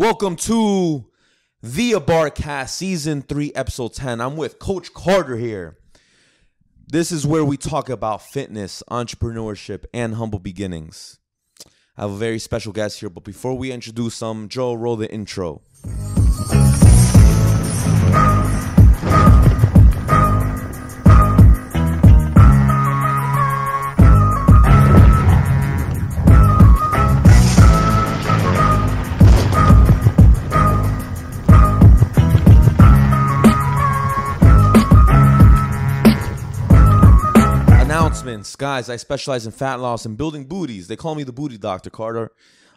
Welcome to the Abarca Season 3, Episode 10. I'm with Coach Carter here. This is where we talk about fitness, entrepreneurship, and humble beginnings. I have a very special guest here, but before we introduce them, Joe, roll the intro. Guys, I specialize in fat loss and building booties. They call me the booty doctor, Carter.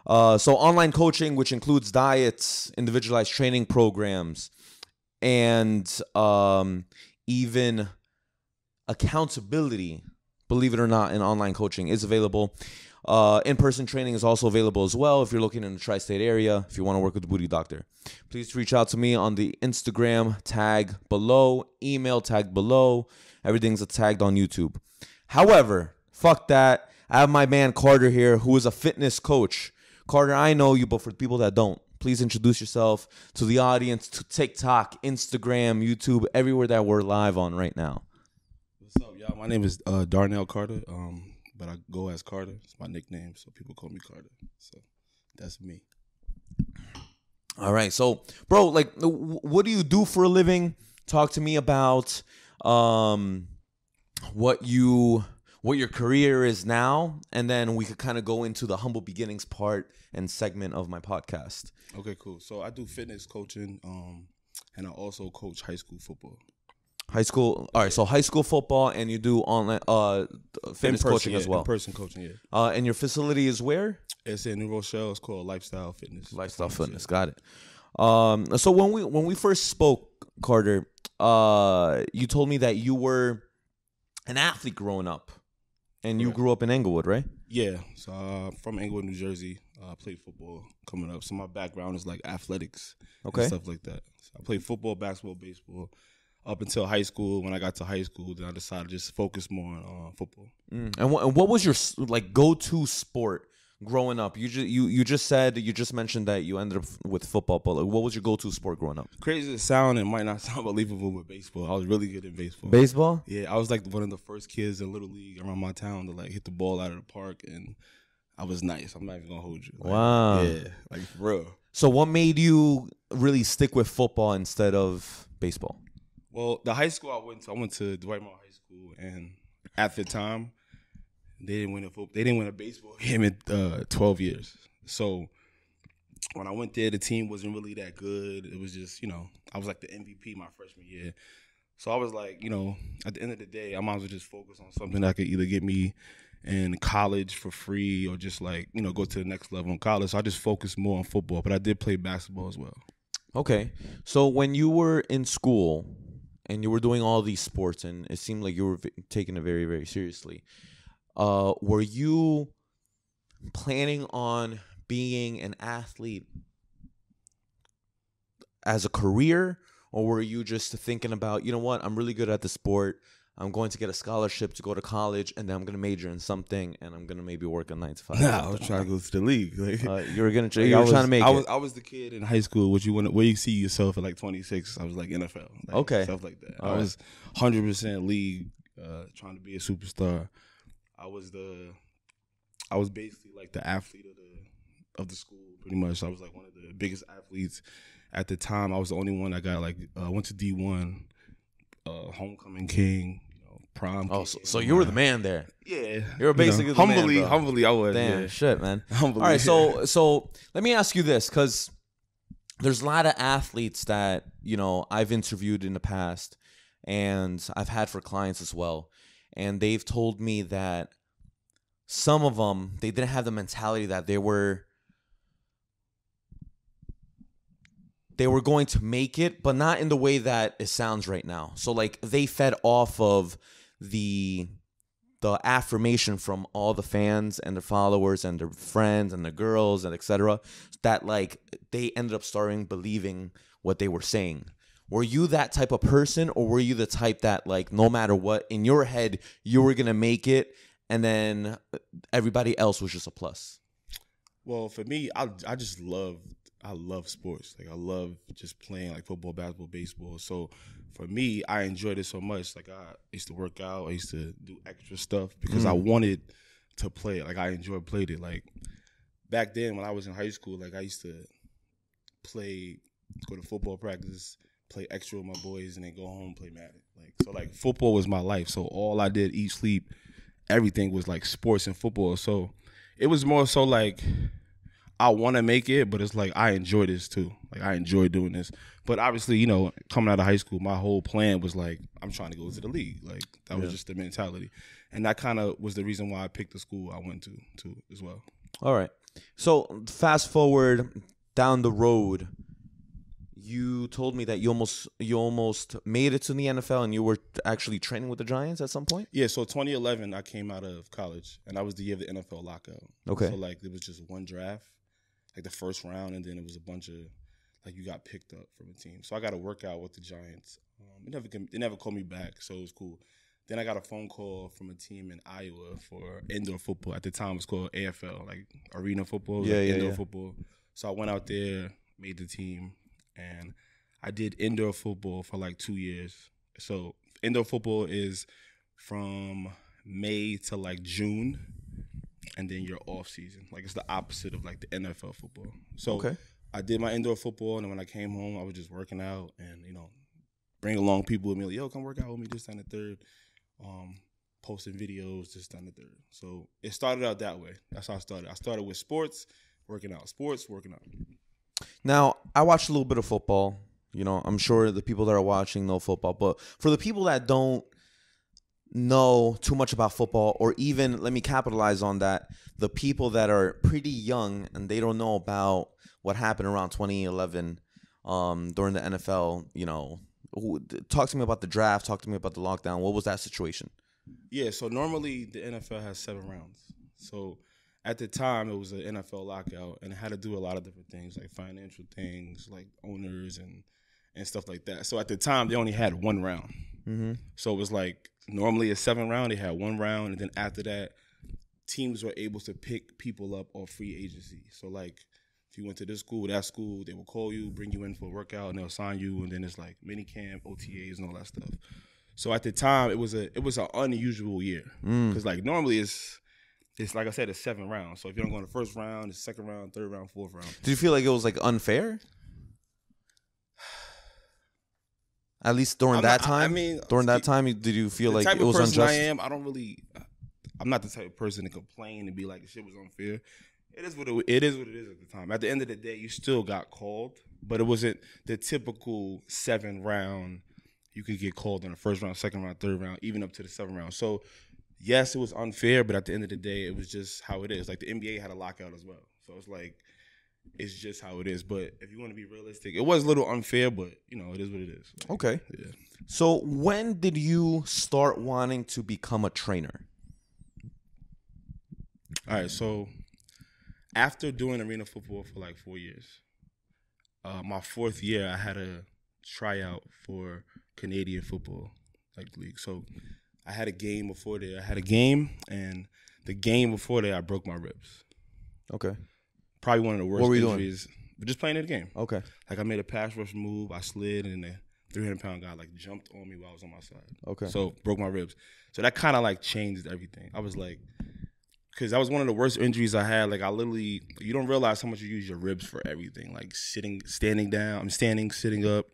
So online coaching, which includes diets, individualized training programs, and even accountability, believe it or not, in online coaching is available. In-person training is also available as well if you're looking in the tri-state area, if you want to work with the booty doctor. Please reach out to me on the Instagram tag below, email tag below. Everything's tagged on YouTube. However, fuck that. I have my man Carter here, who is a fitness coach. Carter, I know you, but for people that don't, please introduce yourself to the audience, to TikTok, Instagram, YouTube, everywhere that we're live on right now. What's up, y'all? My name is Darnell Carter, but I go as Carter. It's my nickname, so people call me Carter. So that's me. All right. So, bro, like, what do you do for a living? Talk to me about what your career is now, and then we could kind of go into the humble beginnings part and segment of my podcast. Okay, cool. So I do fitness coaching, and I also coach high school football. High school, all right. So high school football, and you do online fitness coaching as well. In-person coaching, yeah. And your facility is where? It's in New Rochelle. It's called Lifestyle Fitness. Lifestyle Fitness, got it. So when we first spoke, Carter, you told me that you were an athlete growing up, and you grew up in Englewood, right? Yeah. So from Englewood, New Jersey. I played football coming up. So my background is like athletics and stuff like that. So I played football, basketball, baseball up until high school. When I got to high school, then I decided to just focus more on football. And what was your like go-to sport growing up? You just mentioned that you ended up with football, but like, what was your go-to sport growing up? Crazy to sound, it might not sound believable with baseball. I was really good in baseball. Baseball? Yeah, I was like one of the first kids in Little League around my town to like hit the ball out of the park, and I was nice. I'm not even gonna hold you. Like, wow. Yeah, like for real. So what made you really stick with football instead of baseball? Well, the high school I went to Dwight Moore High School, and at the time, they didn't win a baseball game in 12 years. So when I went there, the team wasn't really that good. It was just, I was like the MVP my freshman year. So I was like, at the end of the day, I might as well just focus on something that could either get me in college for free or just like, go to the next level in college. So I just focused more on football, but I did play basketball as well. Okay. So when you were in school and you were doing all these sports, and it seemed like you were taking it very, very seriously, were you planning on being an athlete as a career, or were you just thinking about, I'm really good at the sport, I'm going to get a scholarship to go to college, and then I'm going to major in something, and I'm going to maybe work a 9 to 5? Nah, I was trying to go to the league. You were trying to make it. I was the kid in high school where you see yourself at like 26. I was like NFL. Okay. Stuff like that. I was 100% league, trying to be a superstar. I was basically like the athlete of the school, pretty much. I was like one of the biggest athletes at the time. I was the only one that got went to D1, homecoming king, prom. Oh, so you were the man there. Yeah, you were basically the man, bro. Humbly, I was. Damn, yeah. Shit, man. Humbly. All right, so let me ask you this, because there's a lot of athletes that I've interviewed in the past, and I've had for clients as well. And they've told me that some of them, they didn't have the mentality that they were going to make it, but not in the way that it sounds right now. So like they fed off of the affirmation from all the fans and their followers and their friends and their girls and etc. That like they ended up starting believing what they were saying. Were you that type of person, or were you the type that, like, no matter what, in your head, you were going to make it, and then everybody else was just a plus? Well, for me, I just love I love sports. Like I love just playing like football, basketball, baseball. So for me, I enjoyed it so much. Like I used to work out. I used to do extra stuff because I wanted to play it. Like I enjoyed playing it. Like back then when I was in high school, like I used to go to football practice, play extra with my boys, and then go home and play Madden. Like football was my life. So all I did, eat, sleep, everything was like sports and football. So it was more so like I want to make it, but it's like I enjoy this too. Like I enjoy doing this. But obviously, you know, coming out of high school, my whole plan was like I'm trying to go to the league. Like that was just the mentality. And that kind of was the reason why I picked the school I went to as well. All right. So fast forward down the road, you told me that you almost made it to the NFL and you were actually training with the Giants at some point? Yeah, so 2011 I came out of college and that was the year of the NFL lockout. Okay. So like there was just one draft, like the first round, and then it was a bunch of like you got picked up from a team. So I got to work out with the Giants. They never called me back, so it was cool. Then I got a phone call from a team in Iowa for indoor football. At the time, it was called AFL, like arena football, indoor football. So I went out there, made the team, and I did indoor football for like 2 years. So indoor football is from May to like June, and then your off season. Like it's the opposite of like the NFL football. So I did my indoor football, and then when I came home, I was just working out and, you know, bring along people with me. Like, yo, come work out with me this, and the third. Posting videos, this, and the third. So it started out that way. That's how I started. I started with sports, working out. Sports, working out. Now, I watched a little bit of football. You know, I'm sure the people that are watching know football. But for the people that don't know too much about football, or even, let me capitalize on that, the people that are pretty young and they don't know about what happened around 2011 during the NFL, you know, talk to me about the draft. Talk to me about the lockdown. What was that situation? Yeah, so normally the NFL has 7 rounds. So at the time, it was an NFL lockout, and it had to do a lot of different things, like financial things, like owners and stuff like that. So at the time, they only had 1 round. Mm-hmm. So it was like normally a 7 round, they had 1 round, and then after that, teams were able to pick people up off free agency. So like if you went to this school, that school, they will call you, bring you in for a workout, and they'll sign you, and then it's like mini camp, OTAs, and all that stuff. So at the time, it was an unusual year because like normally it's like I said, it's 7 rounds. So if you don't go in the first round, it's second round, third round, fourth round. Did you feel like it was like unfair? At least during that time. During that time, did you feel like it was unjust? The type of person I am, I'm not the type of person to complain and be like the shit was unfair. It is what it is at the time. At the end of the day, you still got called, but it wasn't the typical 7 round. You could get called in the first round, second round, third round, even up to the 7th round. So, yes, it was unfair, but at the end of the day, it was just how it is. Like the NBA had a lockout as well. So it's like, it's just how it is. But if you want to be realistic, it was a little unfair, but, you know, it is what it is. Like, okay. Yeah. So when did you start wanting to become a trainer? All right, so after doing arena football for like 4 years, my 4th year, I had a tryout for Canadian football like league. So I had a game before there. And the game before there, I broke my ribs. Okay. Probably one of the worst injuries. Doing? But just playing in the game. Okay. Like I made a pass rush move, I slid, and the 300-pound guy like jumped on me while I was on my side. Okay. So broke my ribs. So that kind of like changed everything. I was like, because that was one of the worst injuries I had. Like I literally, you don't realize how much you use your ribs for everything. Like standing down, I'm standing, sitting up,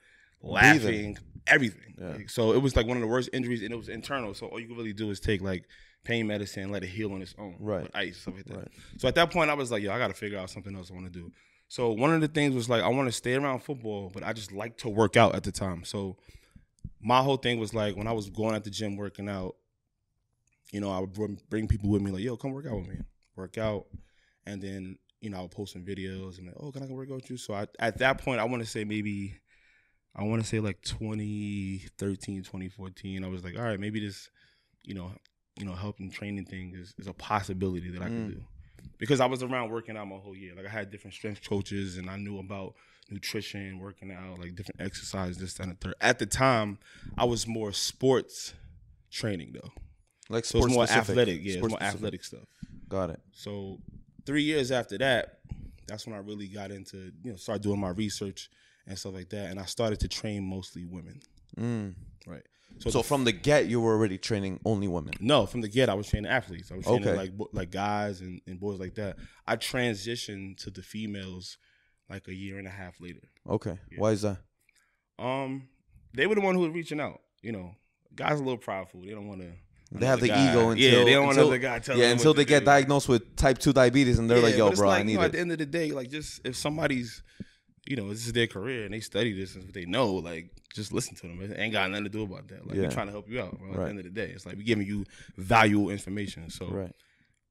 laughing, everything. Yeah. Like, so it was like one of the worst injuries, and it was internal. So all you can really do is take like pain medicine and let it heal on its own. Right. With ice, stuff like that. Right. So at that point, I was like, yo, I got to figure out something else I want to do. So one of the things was like, I want to stay around football, but I just like to work out at the time. So my whole thing was like, when I was going at the gym working out, you know, I would bring people with me like, yo, come work out with me. Work out. And then, you know, I would post some videos and like, oh, can I go work out with you? So at that point, I want to say like 2013, 2014, I was like, all right, maybe this, you know, helping training thing is a possibility that I can do. Because I was around working out my whole year. Like I had different strength coaches and I knew about nutrition, working out, like different exercises, this, that, and the third. At the time, I was more sports training though. Like so it's more specific. athletic. Yeah, Sports it's more athletic stuff. Got it. So 3 years after that, that's when I really got into, start doing my research and stuff like that. And I started to train mostly women. Right. So from the get, you were already training only women? No, from the get, I was training athletes. I was training like guys and boys like that. I transitioned to the females like a year and a half later. Okay. Yeah. Why is that? They were the one who was reaching out. Guys are a little prideful. They don't want to. They have the ego until they don't want another guy telling them until they get diagnosed with type 2 diabetes and they're like, yo, bro, I need it. At the end of the day, like, just if somebody's, this is their career and they study this and they know, like, just listen to them. It ain't got nothing to do about that. Like, we're trying to help you out, bro. At the end of the day, it's like we're giving you valuable information. So,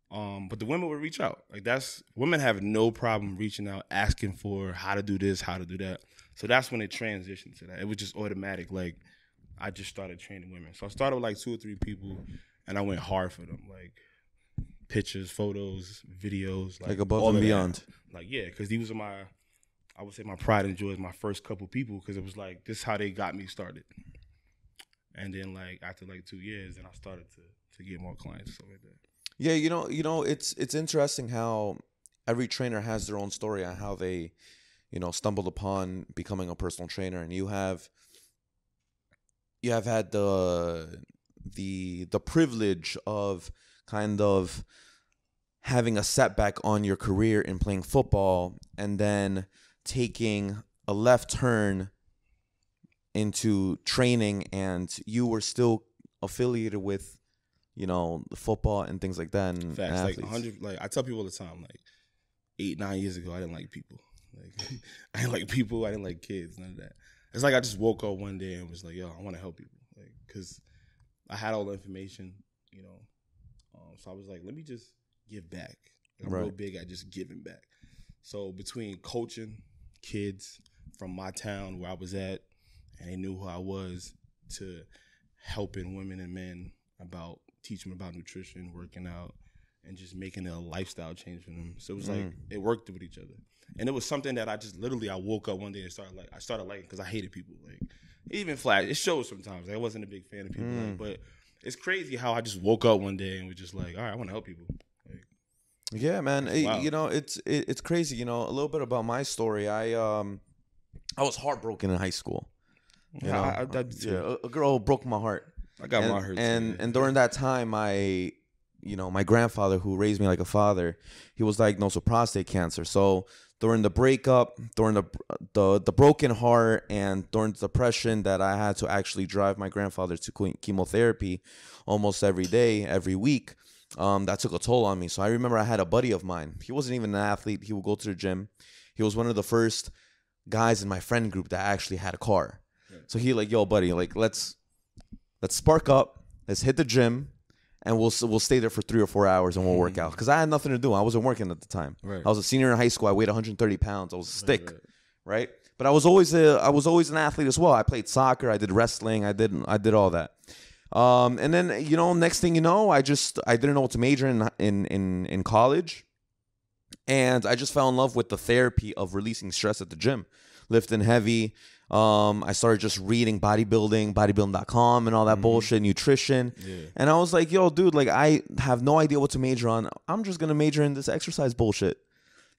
but the women would reach out. Like, women have no problem reaching out, asking for how to do this, how to do that. So that's when it transitioned to that. It was just automatic. Like, I just started training women. So I started with like 2 or 3 people, and I went hard for them. Like, pictures, photos, videos. Like above and beyond. Like, yeah, because these were I would say my pride and joy is my first couple people, because it was like, this is how they got me started. And then, like, after like 2 years, then I started to get more clients and stuff like that. Yeah, it's interesting how every trainer has their own story on how they, stumbled upon becoming a personal trainer, and you have had the privilege of kind of having a setback on your career in playing football and then taking a left turn into training, and you were still affiliated with, the football and things like that. And facts, like 100. Like, I tell people all the time, like 8-9 years ago, I didn't like people. Like, I didn't like people. I didn't like kids. None of that. It's like I just woke up one day and was like, yo, I want to help people. Like, because I had all the information, so I was like, let me just give back. I'm real big at just giving back. So between coaching kids from my town where I was at, and they knew who I was, to helping women and men teaching them about nutrition, working out, and just making a lifestyle change for them. So it was like, it worked with each other. And it was something that I woke up one day and started liking, because I hated people. Like, even Flash, it shows sometimes. Like, I wasn't a big fan of people. Like, but it's crazy how I just woke up one day and was just like, all right, I want to help people. Like, yeah, man. It's crazy. A little bit about my story. I was heartbroken in high school. A girl broke my heart. I got my heart. And during that time, my grandfather, who raised me like a father, he was diagnosed with prostate cancer. So during the breakup, during the broken heart, and during the depression that I had to actually drive my grandfather to chemotherapy almost every day, every week, that took a toll on me. So I remember I had a buddy of mine. He wasn't even an athlete. He would go to the gym. He was one of the first guys in my friend group that actually had a car. Right. So he like, yo, buddy, like, let's spark up. Let's hit the gym. And we'll stay there for 3 or 4 hours and we'll work out. Because I had nothing to do. I wasn't working at the time. Right. I was a senior in high school. I weighed 130 pounds. I was a stick, right? But I was always an athlete as well. I played soccer. I did wrestling. I did all that. And then next thing you know, I didn't know what to major in college, and I just fell in love with the therapy of releasing stress at the gym, lifting heavy. I started just reading bodybuilding.com and all that bullshit, nutrition. Yeah. And I was like, yo, dude, like, I have no idea what to major on. I'm just going to major in this exercise bullshit.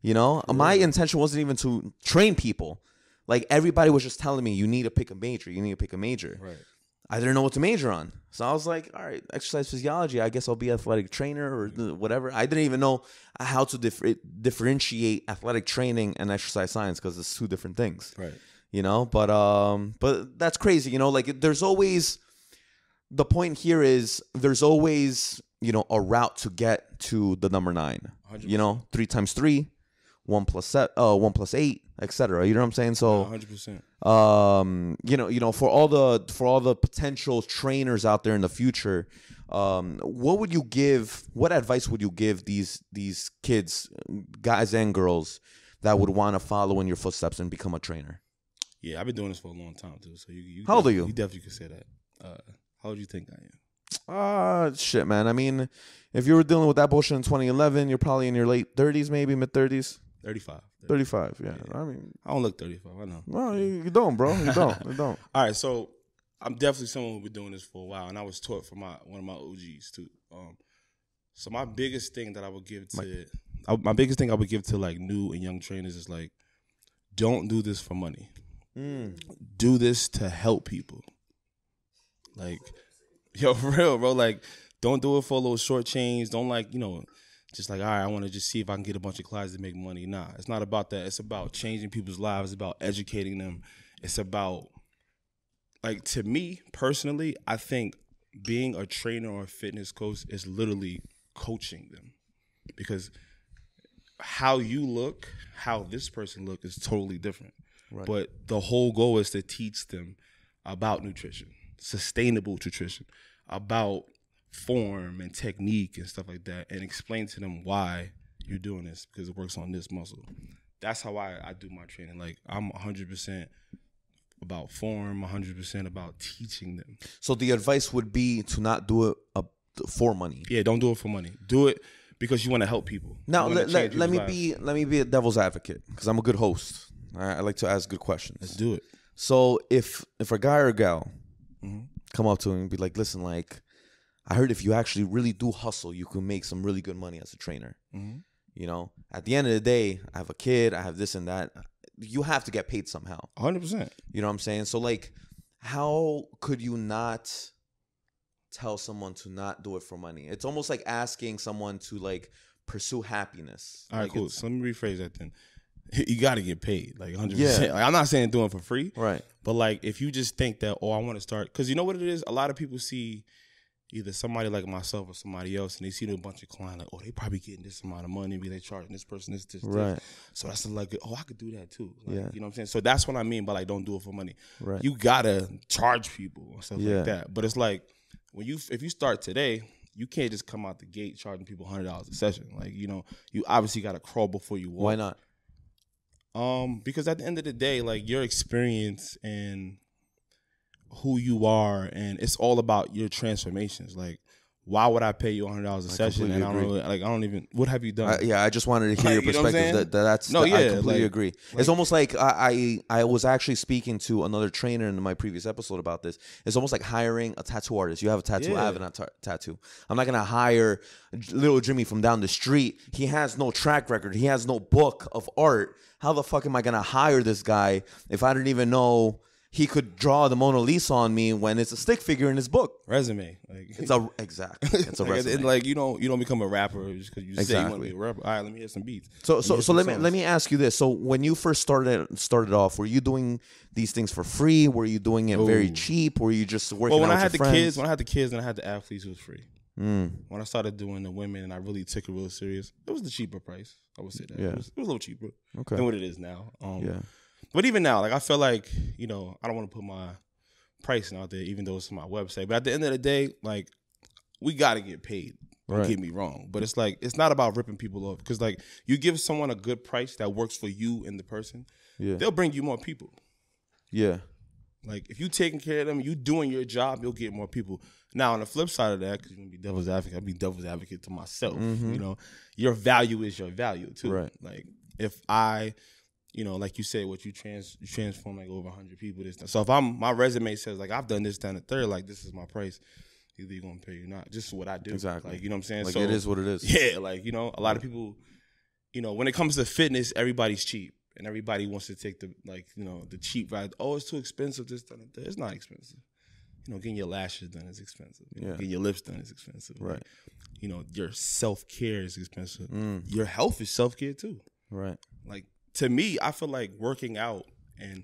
My intention wasn't even to train people. Like, everybody was just telling me, you need to pick a major. You need to pick a major. Right. I didn't know what to major on. So I was like, all right, exercise physiology. I guess I'll be athletic trainer or whatever. I didn't even know how to differentiate athletic training and exercise science, because it's 2 different things. Right. But that's crazy. Like, there's always, the point here is there's always, a route to get to the number 9. 100%. 3 times 3, 1 plus 8, etc. You know what I'm saying? So 100%. For all the potential trainers out there in the future, what advice would you give these kids, guys and girls, that would want to follow in your footsteps and become a trainer? Yeah, I've been doing this for a long time too. So you how old are you? You definitely could say that. How old do you think I am? Shit, man. I mean, if you were dealing with that bullshit in 2011, you're probably in your late 30s, maybe mid 30s. 35. 35. Yeah. I mean, I don't look 35. I know. No, you don't, bro. You don't. You don't. All right, so I'm definitely someone who's been doing this for a while, and I was taught from one of my OGs too. So my biggest thing that I would give to my biggest thing I would give to like new and young trainers is like, don't do this for money. Do this to help people. Like, yo, for real, bro. Like, don't do it for a little short change. Don't like, just like, all right, I want to just see if I can get a bunch of clients to make money. Nah, it's not about that. It's about changing people's lives. It's about educating them. It's about, like, to me personally, I think being a trainer or a fitness coach is literally coaching them, because how you look, how this person look is totally different. Right. But the whole goal is to teach them about nutrition, sustainable nutrition, about form and technique and stuff like that, and explain to them why you're doing this, because it works on this muscle. That's how I do my training. Like, I'm 100% about form, 100% about teaching them. So the advice would be to not do it for money. Yeah, don't do it for money. Do it because you want to help people. Now let me be a devil's advocate, because I'm a good host. I like to ask good questions. Let's do it. So if a guy or a gal come up to him and be like, listen, like, I heard if you actually really do hustle, you can make some really good money as a trainer. At the end of the day, I have a kid, I have this and that. You have to get paid somehow. 100%. You know what I'm saying? So, like, how could you not tell someone to not do it for money? It's almost like asking someone to, like, pursue happiness. All right, like, cool. So let me rephrase that then. You got to get paid, like 100%. Yeah. Like, I'm not saying do it for free. Right. But, like, if you just think that, I want to start. Because you know what it is? A lot of people see either somebody like myself or somebody else, and they see a bunch of clients like, they probably getting this amount of money, they charging this person this. Right. So that's like, I could do that too. Like, yeah. You know what I'm saying? So that's what I mean by, like, don't do it for money. Right. You gotta charge people or stuff like that. But it's like, if you start today, you can't just come out the gate charging people $100 a session. Like, you obviously gotta crawl before you walk. Why not? Because at the end of the day, like, your experience and who you are, and it's all about your transformations. Like, why would I pay you $100 a session? And I don't even. What have you done? I just wanted to hear your perspective. I completely agree. It's almost like I was actually speaking to another trainer in my previous episode about this. It's almost like hiring a tattoo artist. You have a tattoo, I have a tattoo. I'm not gonna hire little Jimmy from down the street. He has no track record. He has no book of art. How the fuck am I gonna hire this guy if I don't even know he could draw the Mona Lisa on me when it's a stick figure in his book? Resume. Like, it's a resume. Like, you don't become a rapper just because you say you want to be a rapper. All right, let me hear some beats. So let me ask you this. So when you first started off, were you doing these things for free? Were you doing it very cheap? Were you just working when out I had with your friends? when I had the kids and I had the athletes, it was free. When I started doing the women and I really took it real serious, it was the cheaper price. I would say that. It was a little cheaper than what it is now. But even now, like, I feel like, I don't want to put my pricing out there, even though it's on my website. But at the end of the day, like, we got to get paid. Don't get me wrong. But it's like, it's not about ripping people off. Because, like, you give someone a good price that works for you and the person, they'll bring you more people. Yeah. Like, if you taking care of them, you doing your job, you'll get more people. Now, on the flip side of that, because you're going to be devil's advocate, I'll be devil's advocate to myself. Your value is your value, too. Right. Like, if I... like you said, what you transform like over 100 people. So if my resume says like I've done this, done a third, like this is my price. Either you're gonna pay or not. Just what I do. Exactly. Like, you know what I'm saying? Like, so it is what it is. Yeah. Like, a lot of people, when it comes to fitness, everybody's cheap and everybody wants to take the the cheap ride. Oh, it's too expensive. This, done, that. It's not expensive. Getting your lashes done is expensive. Getting your lips done is expensive. Right. Like, your self-care is expensive. Your health is self-care too. Right. Like, to me, I feel like working out and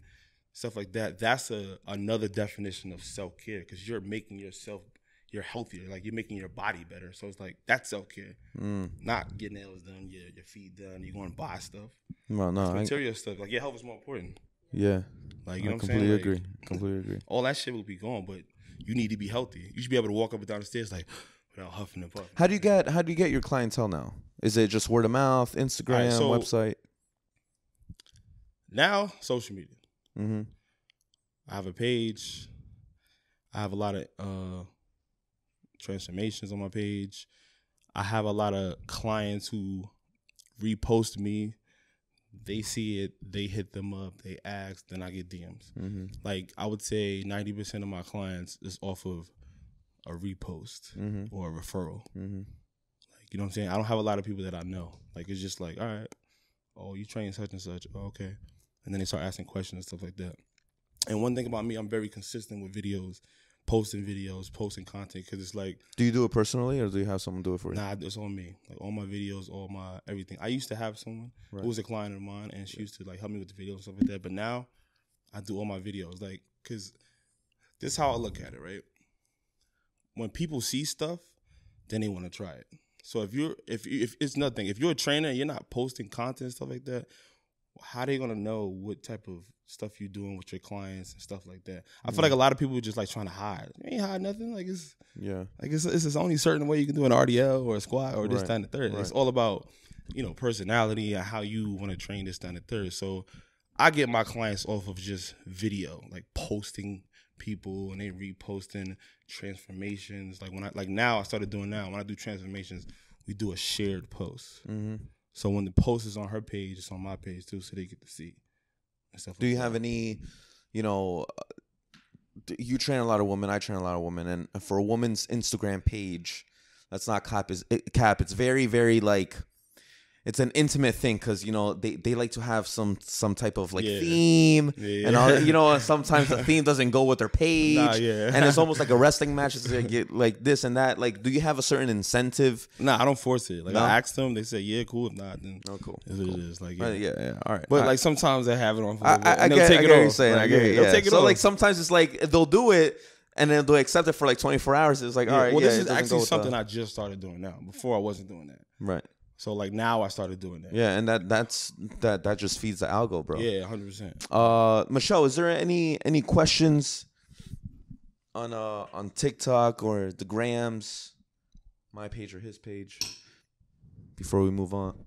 stuff like that, that's another definition of self-care, because you're making you're healthier. Like, you're making your body better. So it's like, that's self-care. Not getting nails done, your feet done, you're going to buy stuff. No. Material stuff. Like, your health is more important. Yeah. Like, you know what I'm saying? Completely agree. All that shit will be gone, but you need to be healthy. You should be able to walk up and down the stairs like without huffing and puffing. How do you get your clientele now? Is it just word of mouth, Instagram, website? Now, social media. I have a page. I have a lot of transformations on my page. I have a lot of clients who repost me. They see it. They hit them up. They ask. Then I get DMs. Like, I would say 90% of my clients is off of a repost or a referral. Like, Like, you know what I'm saying? I don't have a lot of people that I know. Like, it's just like, all right, oh, you train such and such. Oh, okay. And then they start asking questions and stuff like that. And one thing about me, I'm very consistent with videos, posting content, because it's like. Do you do it personally, or do you have someone do it for you? Nah, it's on me. Like, all my videos, all my everything. I used to have someone who was a client of mine, and she used to like help me with the videos and stuff like that. But now, I do all my videos, like, because this is how I look at it, right? When people see stuff, then they want to try it. So if it's nothing, if you're a trainer and you're not posting content and stuff like that, how are they gonna know what type of stuff you're doing with your clients and stuff like that? I feel like a lot of people are just like trying to hide. You ain't hide nothing. Like it's only a certain way you can do an RDL or a squat or this, that, and the third. Right. It's all about, personality and how you want to train this, that, and the third. So I get my clients off of just video, like posting people and they reposting transformations. Like now I started doing now. When I do transformations, we do a shared post. Mm-hmm. So when the post is on her page, it's on my page too, so they get to see and stuff. Do you have any, you train a lot of women, I train a lot of women, and for a woman's Instagram page, that's not cap. It's very, very like, it's an intimate thing because they like to have some type of like theme and all. Sometimes the theme doesn't go with their page, and it's almost like a wrestling match. It's like this and that. Like, do you have a certain incentive? Nah, I don't force it. Like, no? I ask them, they say yeah, cool. If not, then cool. It's what it is. Like, all right. But like sometimes they have it on. I get what you're saying. I get it. Take it off. Like sometimes it's like they'll do it. And then they'll accept it for like 24 hours. It's like, all right. Well, this is actually something I just started doing now. Before I wasn't doing that. Right. So like now I started doing that. Yeah, and that just feeds the algo, bro. Yeah, 100%. Michelle, is there any questions on TikTok or the grams, my page or his page, before we move on?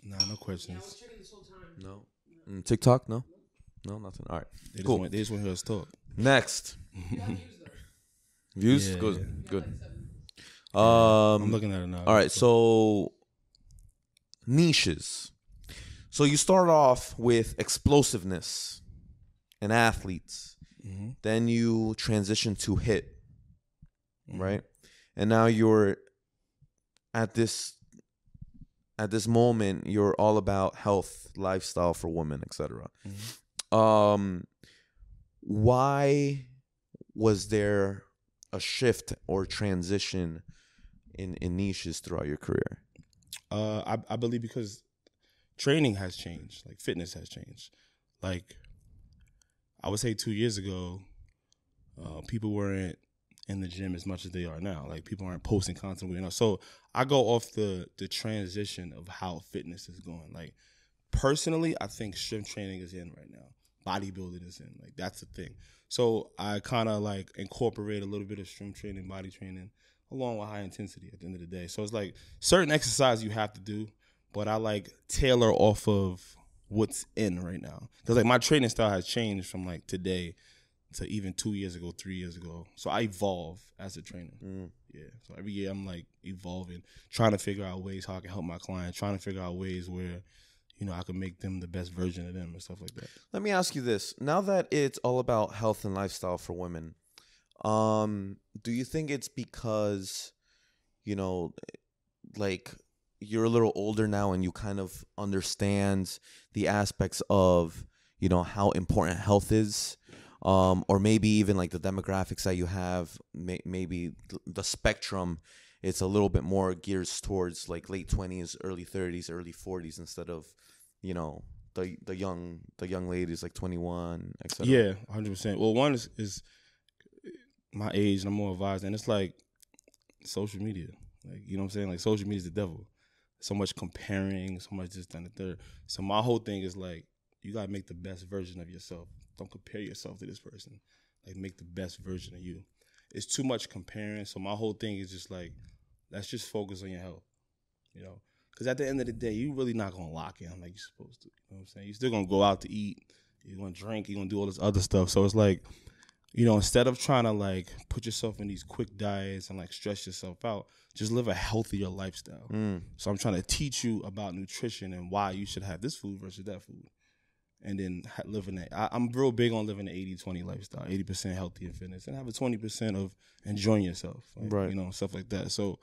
Nah, no questions. Yeah, I was checking this whole time. No. TikTok? No, nothing. All right. Cool. They just want to hear us talk. Next. Views? Yeah, Good. I'm looking at it now. All right, so niches. So you start off with explosiveness and athletes. Mm-hmm. Then you transition to HIIT, right? And now you're at this moment, you're all about health, lifestyle for women, etc. Mm-hmm. Why was there a shift or transition in niches throughout your career? I believe because training has changed, like fitness has changed. Like I would say 2 years ago, people weren't in the gym as much as they are now. Like people aren't posting content. So I go off the transition of how fitness is going. Like personally, I think strength training is in right now. Bodybuilding is in. Like that's the thing. So I kind of like incorporate a little bit of strength training, body training, along with high intensity at the end of the day. So it's like certain exercise you have to do, but I like tailor off of what's in right now. Because like my training style has changed from like today to even 2 years ago, 3 years ago. So I evolve as a trainer. Yeah. So every year I'm like evolving, trying to figure out ways how I can help my client, trying to figure out ways where I can make them the best version of them and stuff like that. Let me ask you this. Now that it's all about health and lifestyle for women, do you think it's because, like you're a little older now and you kind of understand the aspects of, how important health is? Or maybe even like the demographics that you have, maybe the spectrum, it's a little bit more geared towards like late 20s, early 30s, early 40s instead of, the young ladies like 21, etc. Yeah, 100%. Well, one is my age and I'm more advised, and it's like social media. Like, you know what I'm saying? Like social media is the devil. So much comparing, so much this, that, and the third. So my whole thing is like, you gotta make the best version of yourself. Don't compare yourself to this person. Like make the best version of you. It's too much comparing. So my whole thing is just like, let's just focus on your health. Because at the end of the day, you really not going to lock in like you're supposed to. You know what I'm saying? You're still going to go out to eat. You're going to drink. You're going to do all this other stuff. So it's like, instead of trying to like put yourself in these quick diets and like stress yourself out, just live a healthier lifestyle. So I'm trying to teach you about nutrition and why you should have this food versus that food. and then living that. I'm real big on living an 80-20 lifestyle, 80% healthy and fitness, and have a 20% of enjoying yourself, like, Right. you know, stuff like that. So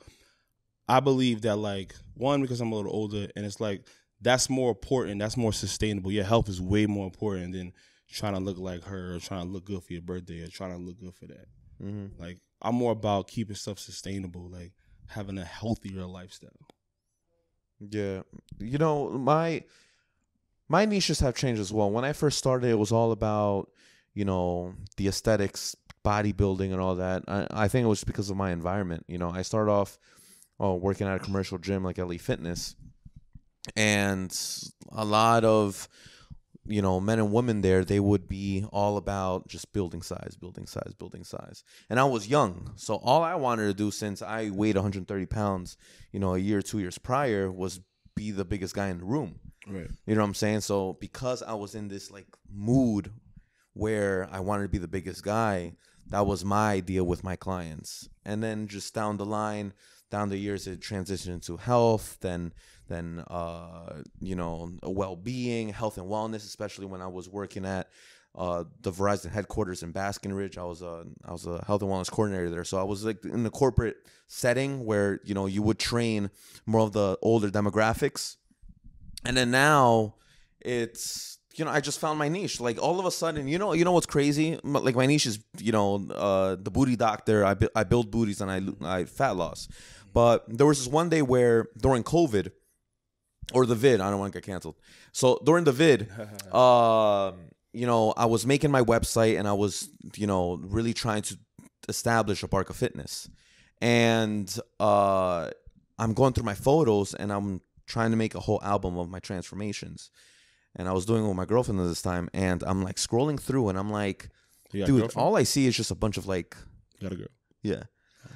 I believe that, like, one, because I'm a little older, and it's like that's more important, that's more sustainable. Your health is way more important than trying to look like her or trying to look good for your birthday or trying to look good for that. Mm-hmm. Like, I'm more about keeping stuff sustainable, like having a healthier lifestyle. Yeah. You know, my niches have changed as well. When I first started, it was all about, you know, the aesthetics, bodybuilding and all that. I think it was because of my environment. You know, I started off working at a commercial gym like LA Fitness, and a lot of, you know, men and women there, they would be all about just building size. And I was young. So all I wanted to do, since I weighed 130 pounds, you know, a year, 2 years prior, was be the biggest guy in the room. Right. You know what I'm saying? So because I was in this like mood where I wanted to be the biggest guy, that was my idea with my clients. And then just down the years, it transitioned into health, then you know, well-being, health and wellness, especially when I was working at the Verizon headquarters in Baskin Ridge. I was a health and wellness coordinator there. So I was like in the corporate setting where, you know, you would train more of the older demographics. And then now it's, you know, I just found my niche. Like all of a sudden, you know what's crazy? Like my niche is, you know, the booty doctor. I build booties and I fat loss. But there was this one day where during COVID, or the vid, I don't want to get canceled. So during the vid, you know, I was making my website and I was, you know, really trying to establish Abarca Fitness. And I'm going through my photos and I'm trying to make a whole album of my transformations. And I was doing it with my girlfriend at this time. And I'm like scrolling through and I'm like, dude, all I see is just a bunch of like... Got a girl. Yeah.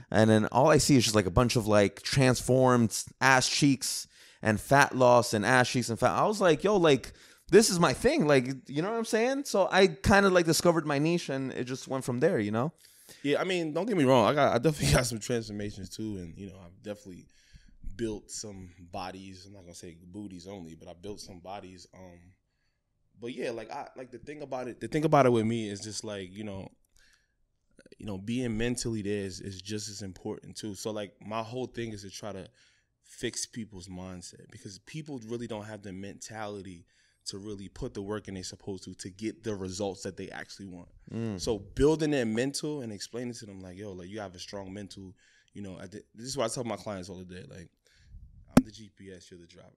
And then all I see is just like a bunch of like transformed ass cheeks and fat loss and ass cheeks and fat. I was like, yo, like, this is my thing. Like, you know what I'm saying? So I kind of like discovered my niche and it just went from there, you know? Yeah, I mean, don't get me wrong. I definitely got some transformations too. And, you know, I've definitely built some bodies. I'm not going to say booties only, but I built some bodies. But yeah, like the thing about it with me is just like, you know, being mentally there is just as important too. So like my whole thing is to try to fix people's mindset, because people really don't have the mentality to really put the work in they're supposed to get the results that they actually want. So building their mental and explaining to them like, yo, like you have a strong mental, you know, this is what I tell my clients all the day. Like, I'm the GPS, you're the driver.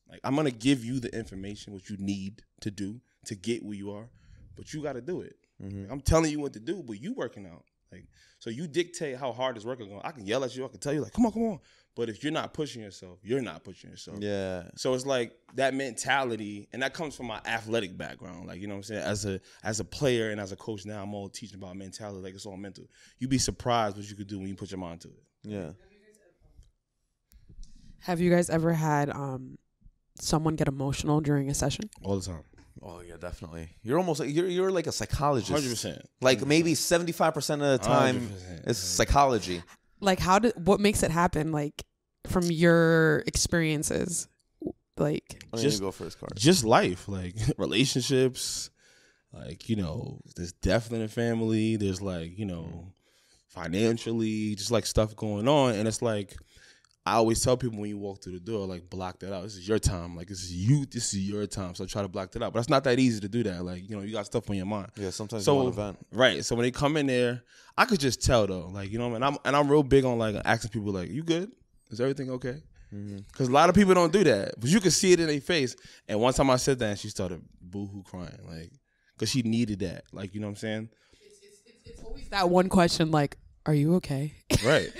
Like I'm going to give you the information, what you need to do to get where you are, but you got to do it. Mm-hmm. Like, I'm telling you what to do, but you working out. Like, so you dictate how hard this work is going. I can yell at you. I can tell you like, come on. But if you're not pushing yourself, you're not pushing yourself. Yeah. So it's like that mentality, and that comes from my athletic background. Like, you know what I'm saying? As a player and as a coach now, I'm all teaching about mentality. Like, it's all mental. You'd be surprised what you could do when you put your mind to it. Yeah. Have you guys ever had someone get emotional during a session? All the time. Oh yeah, definitely. You're almost like you're like a psychologist. 100%. Like maybe 75% of the time it's psychology. Like what makes it happen? Like from your experiences, like just go first, Carter. Just life, like relationships, like, you know, there's death in the family. There's like, you know, financially, just like stuff going on, and it's like, I always tell people when you walk through the door, like, block that out. This is your time. Like, this is your time. So try to block that out. But it's not that easy to do that. Like, you know, you got stuff on your mind. Yeah, sometimes you want to vent. Right. So when they come in there, I could just tell though. Like, you know, and I'm real big on like asking people like, you good? Is everything okay? Because a lot of people don't do that. But you can see it in their face. And one time I said that and she started boo-hoo crying. Like, because she needed that. Like, you know what I'm saying? It's always that one question like, are you okay? Right.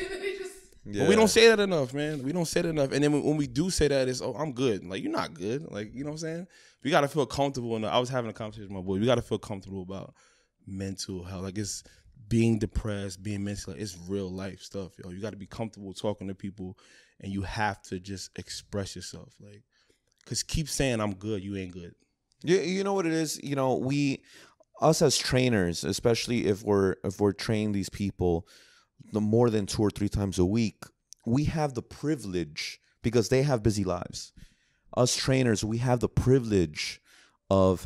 Yeah. But we don't say that enough, man. We don't say that enough. And then when we do say that, it's, oh, I'm good. Like, you're not good. Like, you know what I'm saying? We got to feel comfortable. And I was having a conversation with my boy. We got to feel comfortable about mental health. Like, it's being depressed, being mental. Like, it's real life stuff, yo. You got to be comfortable talking to people, and you have to just express yourself. Like, because keep saying I'm good, you ain't good. Yeah, you know what it is? You know, us as trainers, especially if we're training these people the more than 2 or 3 times a week, we have the privilege, because they have busy lives. Us trainers, we have the privilege of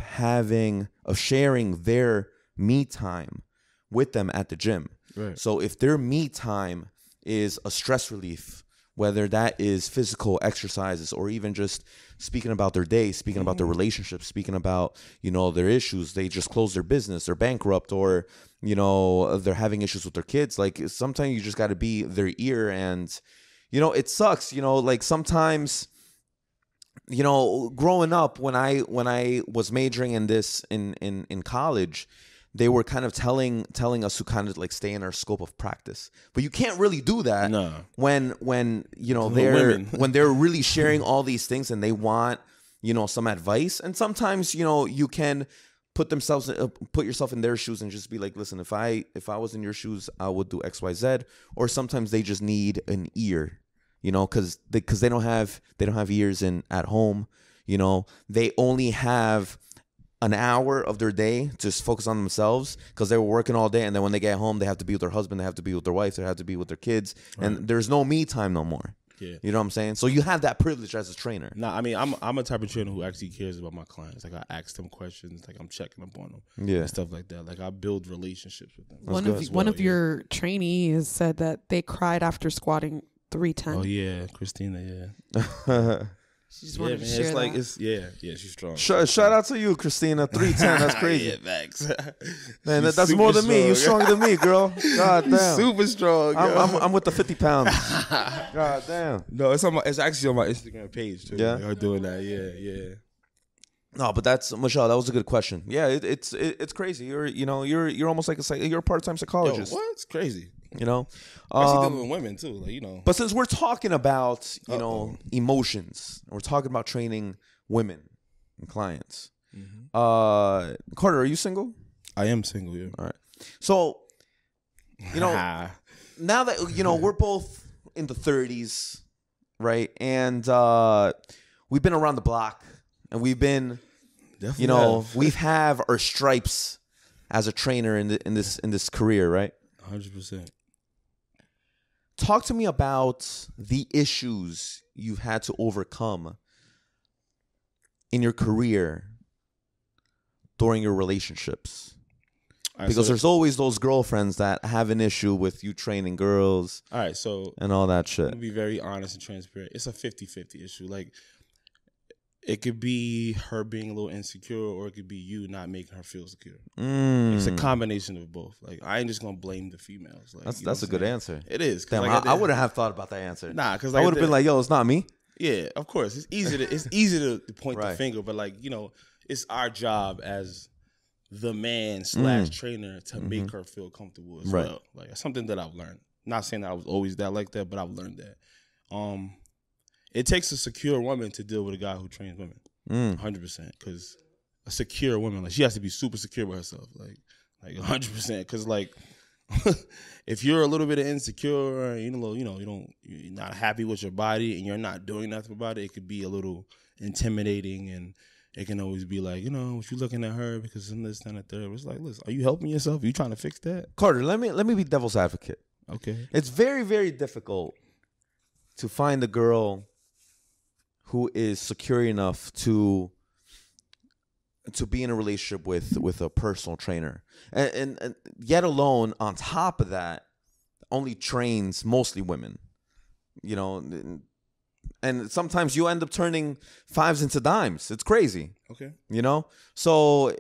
sharing their me time with them at the gym. Right. So if their me time is a stress relief, whether that is physical exercises or even just speaking about their day, speaking about their relationships, speaking about, their issues, they just close their business, they're bankrupt, or, they're having issues with their kids. Like sometimes you just got to be their ear, and, it sucks, like sometimes, growing up when I was majoring in this in college, they were kind of telling us to kind of like stay in our scope of practice, but you can't really do that when they're really sharing all these things and they want some advice. And sometimes you can put yourself in their shoes and just be like, listen, if I was in your shoes, I would do XYZ. Or sometimes they just need an ear, because they don't have ears at home. They only have an hour of their day to just focus on themselves because they were working all day, and then when they get home, they have to be with their husband, they have to be with their wife, they have to be with their kids, and there's no me time no more. Yeah. You know what I'm saying? So you have that privilege as a trainer. Nah, I mean, I'm a type of trainer who actually cares about my clients. Like I ask them questions, like I'm checking up on them, and stuff like that. Like I build relationships with them. One of your trainees said that they cried after squatting 310. Oh yeah, Christina. Yeah. She just wanted to share it's that. like she's strong. Shout out to you, Christina. 310, that's crazy. Yeah, thanks. Man, that's more than me. You're stronger than me, girl. God damn. Super strong. I'm with the 50 pounds. God damn. No, it's actually on my Instagram page too. Yeah, you're doing that. Yeah. No, but that's Michelle. That was a good question. Yeah, it's crazy. You're almost like you're a part-time psychologist. Yo, what? It's crazy. Especially dealing with women too. Like But since we're talking about emotions, we're talking about training women and clients. Carter, are you single? I am single. Yeah. All right. So, now that we're both in the 30s, right? And we've been around the block, and we've been, we've have our stripes as a trainer in this career, right? 100%. Talk to me about the issues you've had to overcome in your career during your relationships. Because there's always those girlfriends that have an issue with you training girls. All right, so and all that shit. To be very honest and transparent, it's a 50-50 issue. Like, it could be her being a little insecure, or it could be you not making her feel secure. It's a combination of both. Like, I ain't just gonna blame the females. Like, that's a good answer. It is. Damn, I wouldn't have thought about that answer. Nah, because I would have been like, yo, it's not me. Yeah, of course. It's easy to point the finger, but like, it's our job as the man / trainer to make her feel comfortable as well. Like, it's something that I've learned. Not saying that I was always that like that, but I've learned that. It takes a secure woman to deal with a guy who trains women, 100%. Because a secure woman, like, she has to be super secure with herself, like 100%. Because like, if you're a little bit insecure, you're not happy with your body, and you're not doing nothing about it, it could be a little intimidating, and it can always be like, if you're looking at her because of this, that, and the third. It's like, listen, are you helping yourself? Are you trying to fix that? Carter, let me be devil's advocate. Okay. It's very, very difficult to find a girl who is secure enough to be in a relationship with a personal trainer, and yet alone on top of that, only trains mostly women, and sometimes you end up turning fives into dimes. It's crazy. Okay. So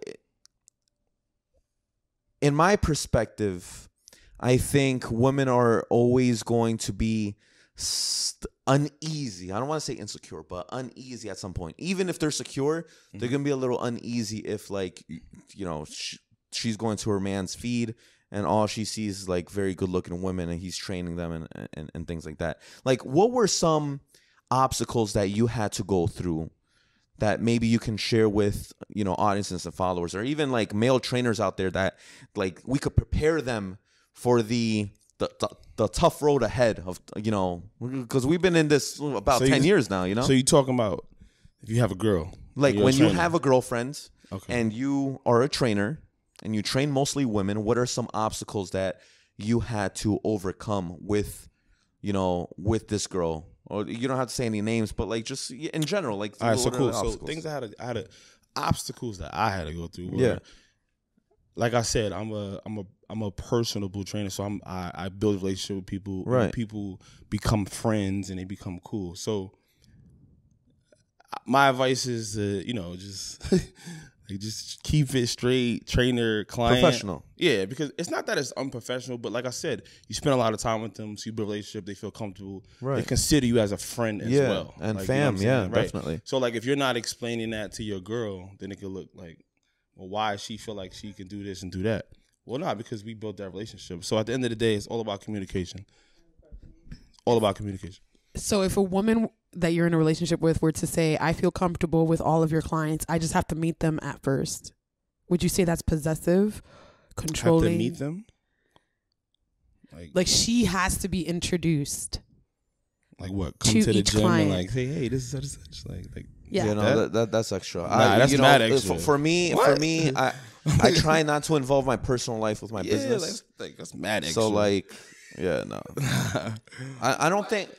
in my perspective, I think women are always going to be uneasy. I don't want to say insecure, but uneasy at some point. Even if they're secure, they're going to be a little uneasy if, like, she's going to her man's feed and all she sees is like very good looking women and he's training them and things like that. Like, what were some obstacles that you had to go through that maybe you can share with, audiences and followers, or even like male trainers out there that, like, we could prepare them for the tough road ahead of, because we've been in this about 10 years now, So you talking about if you have a girl, like when you have a girlfriend and you are a trainer and you train mostly women, what are some obstacles that you had to overcome with this girl? Or you don't have to say any names, but like just in general, like. All right, so cool. So things I obstacles that I had to go through were, Yeah. like I said, I'm a personable trainer, so I build a relationship with people. Right. People become friends and they become cool. So my advice is to, just like just keep it straight, trainer, client. Professional. Yeah, because it's not that it's unprofessional, but like I said, you spend a lot of time with them, so you build a relationship, they feel comfortable. Right. They consider you as a friend as well. And like, fam, you know what I'm saying? Right. definitely. So like if you're not explaining that to your girl, then it could look like, well, why does she feel like she can do this and do that? Well, not because we built that relationship. So at the end of the day, it's all about communication. All about communication. So if a woman that you're in a relationship with were to say, I feel comfortable with all of your clients, I just have to meet them at first, would you say that's possessive, controlling? Have to meet them? Like she has to be introduced. Like what? Come to the gym client. and like, hey, this is such and such. Like Yeah. You know, that's extra. Nah, that's mad extra. For me, I try not to involve my personal life with my business. That's mad extra. So like, yeah, no. I don't think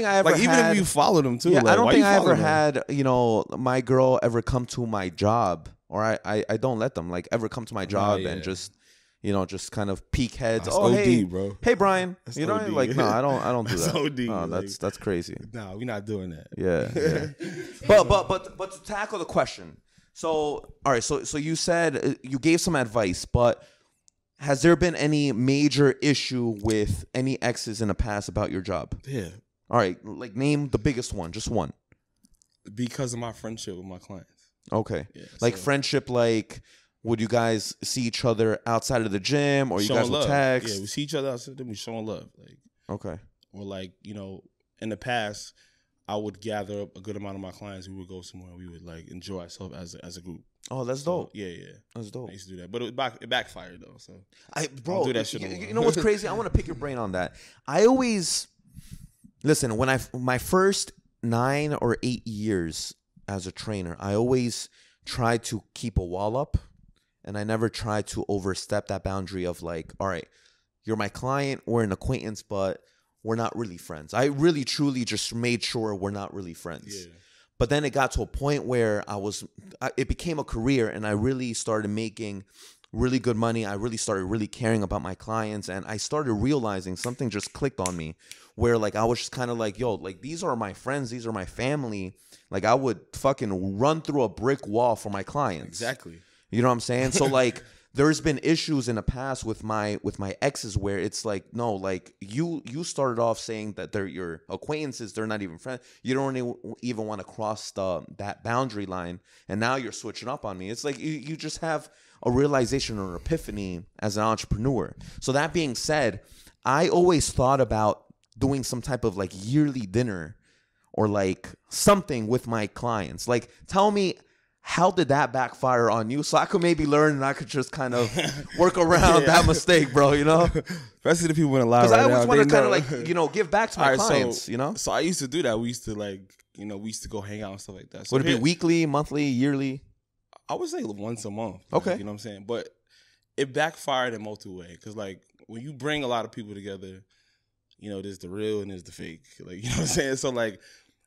I ever like even had, if you follow them too. Yeah, like, I don't why think you I follow ever them? had, my girl ever come to my job, or I don't let them like ever come to my job and just just kind of peek heads. That's oh OD, hey, bro. Hey Brian, That's you know OD. like no, I don't do That's that. OD, No, like- that's crazy. Nah, we're not doing that. Yeah. But to tackle the question. So all right, so you said you gave some advice, but has there been any major issue with any exes in the past about your job? Yeah. All right, like name the biggest one, just one. Because of my friendship with my clients. Okay. Yeah, like so- friendship, like would you guys see each other outside of the gym, or you Showing guys will love. text? Yeah, we see each other outside, then we showing love. Like, Okay. or like, in the past, I would gather up a good amount of my clients. We would go somewhere. We would like enjoy ourselves as a group. Oh, that's So, dope. Yeah. That's dope. I used to do that, but it backfired though. So Bro, do that shit no you more. know what's crazy? I want to pick your brain on that. I always listen when my first 9 or 8 years as a trainer, I always tried to keep a wall up, and I never tried to overstep that boundary of like, all right, you're my client, we're an acquaintance, but we're not really friends. I really truly just made sure we're not really friends. yeah. But then it got to a point where it became a career, and I really started making really good money. I really started really caring about my clients, and I started realizing something just clicked on me where like I was just kind of like, yo, like these are my friends, these are my family. Like I would fucking run through a brick wall for my clients. Exactly. You know what I'm saying? So like there's been issues in the past with my exes where it's like, no, like you started off saying that they're your acquaintances, they're not even friends. You don't even want to cross that boundary line, and now you're switching up on me. It's like you just have a realization or an epiphany as an entrepreneur. So that being said, I always thought about doing some type of like yearly dinner or like something with my clients. Like tell me, how did that backfire on you? So I could maybe learn and I could just kind of work around that mistake, bro, Especially the people in the live Because right I always now, want to they kind of know. like, give back to my All right, clients, So I used to do that. We used to like, we used to go hang out and stuff like that. So Would it be weekly, monthly, yearly? I would say once a month. Okay. Like, you know what I'm saying? But it backfired in multiple ways. Because like when you bring a lot of people together, there's the real and there's the fake. Like, you know what I'm saying? So like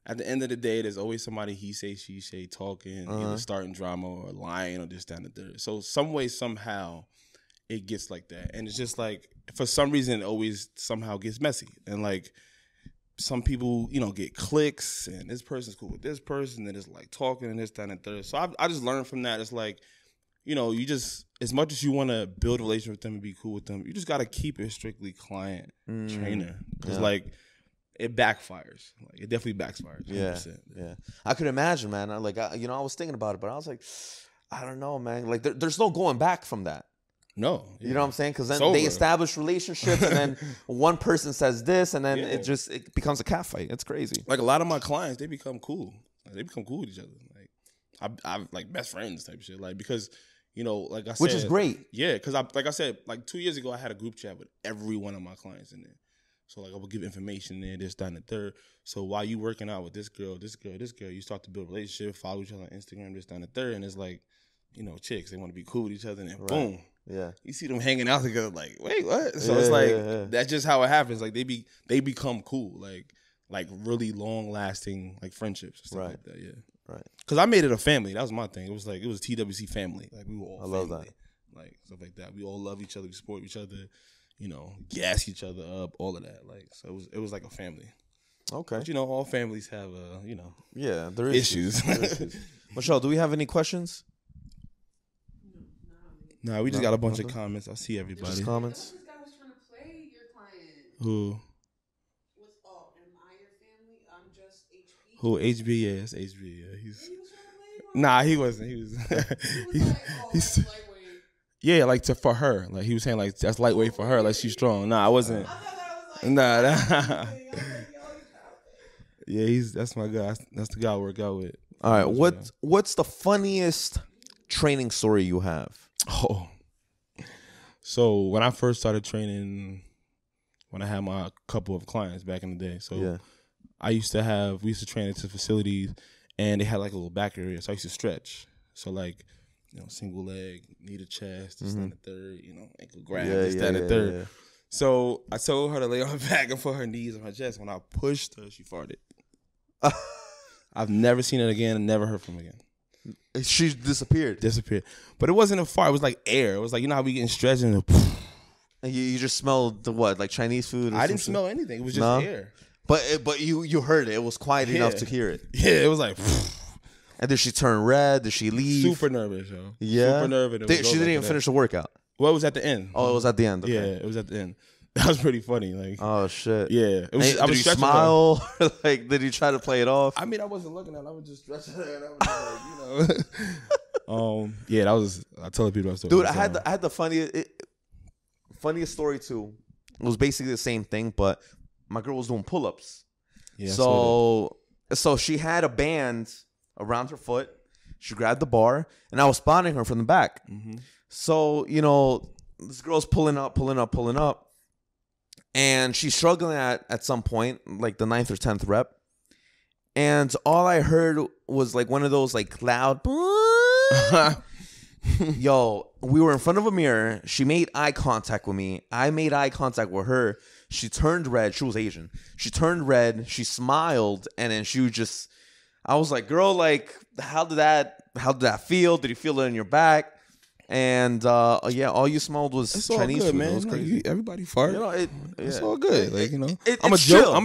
at the end of the day, there's always somebody he say, she say, talking, either starting drama or lying or this, that, and the third. So some way, somehow, it gets like that. And it's just like, for some reason, it always somehow gets messy. And like, some people, get clicks, and this person's cool with this person, and it's like talking and this, that, and the third. So I just learned from that. It's like, you just, as much as you want to build a relationship with them and be cool with them, you just got to keep it strictly client trainer. Because like, it backfires. Like, it definitely backfires. 100%. Yeah. I could imagine, man. I was thinking about it, but I was like, I don't know, man. Like, there's no going back from that. No. You know what I'm saying? Because then It's over. they establish relationships, and then one person says this, and then it becomes a cat fight. It's crazy. Like, a lot of my clients, they become cool. Like, they become cool with each other. Like, I'm like best friends type shit. Like, because, like I said. Which is great. Yeah, because like I said, like 2 years ago, I had a group chat with every one of my clients in there. So like I would give information there, this, that, and the third. So while you working out with this girl, you start to build a relationship, follow each other on Instagram, this, that, and the third. And it's like, chicks, they want to be cool with each other, and then boom. Yeah. You see them hanging out together, like, wait, what? So it's like that's just how it happens. Like they become cool, like really long lasting like friendships, and stuff like that. Yeah. Right. Because I made it a family. That was my thing. It was TWC family. Like we were all I love family. Like stuff like that. We all love each other. We support each other. Gas each other up. All of that. Like so, it was like a family. Okay. But all families have Yeah, there is issues. Michelle, do we have any questions? Nah, we just got a bunch of comments. I see everybody. Just comments. This guy was trying to play your client. Who? Am I your family? I'm just HB. Who? HB? Yeah, it's HB. Yeah, he's. He was trying to play your Nah, he wasn't. He was. he's like, lightweight. Yeah, like for her. Like he was saying, like that's lightweight for her. Like she's strong. Nah, I wasn't. Nah. Yeah, that's my guy. That's the guy I work out with. All right. What's the funniest training story you have? Oh. So when I first started training, when I had my couple of clients back in the day, we used to train at facilities, and they had like a little back area, so I used to stretch. So like, single leg, knee to chest, stand at third, ankle grab, stand at third. Yeah. So I told her to lay on her back and put her knees on her chest. When I pushed her, she farted. I've never seen it again and never heard from her again. She disappeared. But it wasn't a fart. It was like air. It was like, how we getting stretched and you just smelled the what? Like Chinese food? I didn't smell anything. It was just air. But you heard it. It was quiet enough to hear it. Yeah, it was like. And did she turn red? Did she leave? Super nervous, yo. Yeah. Super nervous. She didn't even finish the workout. Well, it was at the end. Oh, it was at the end. Okay. Yeah, it was at the end. That was pretty funny. Like, oh shit. Yeah. It was, did you smile? Like, did you try to play it off? I mean, I wasn't looking at it. I was just stretching her, and I was just like, Yeah, that was. I tell people that story. Dude, I had the funniest story too. It was basically the same thing, but my girl was doing pull-ups. Yeah. So she had a band around her foot. She grabbed the bar, and I was spotting her from the back. Mm-hmm. So this girl's pulling up. And she's struggling at some point, like the 9th or 10th rep. And all I heard was like one of those like loud. Yo, we were in front of a mirror. She made eye contact with me. I made eye contact with her. She turned red. She was Asian. She turned red. She smiled. And then she was just, I was like, girl, like, how did that feel? Did you feel it in your back? And all you smelled was Chinese food. Man. It was crazy. Everybody fart. It's all good. Like I'm a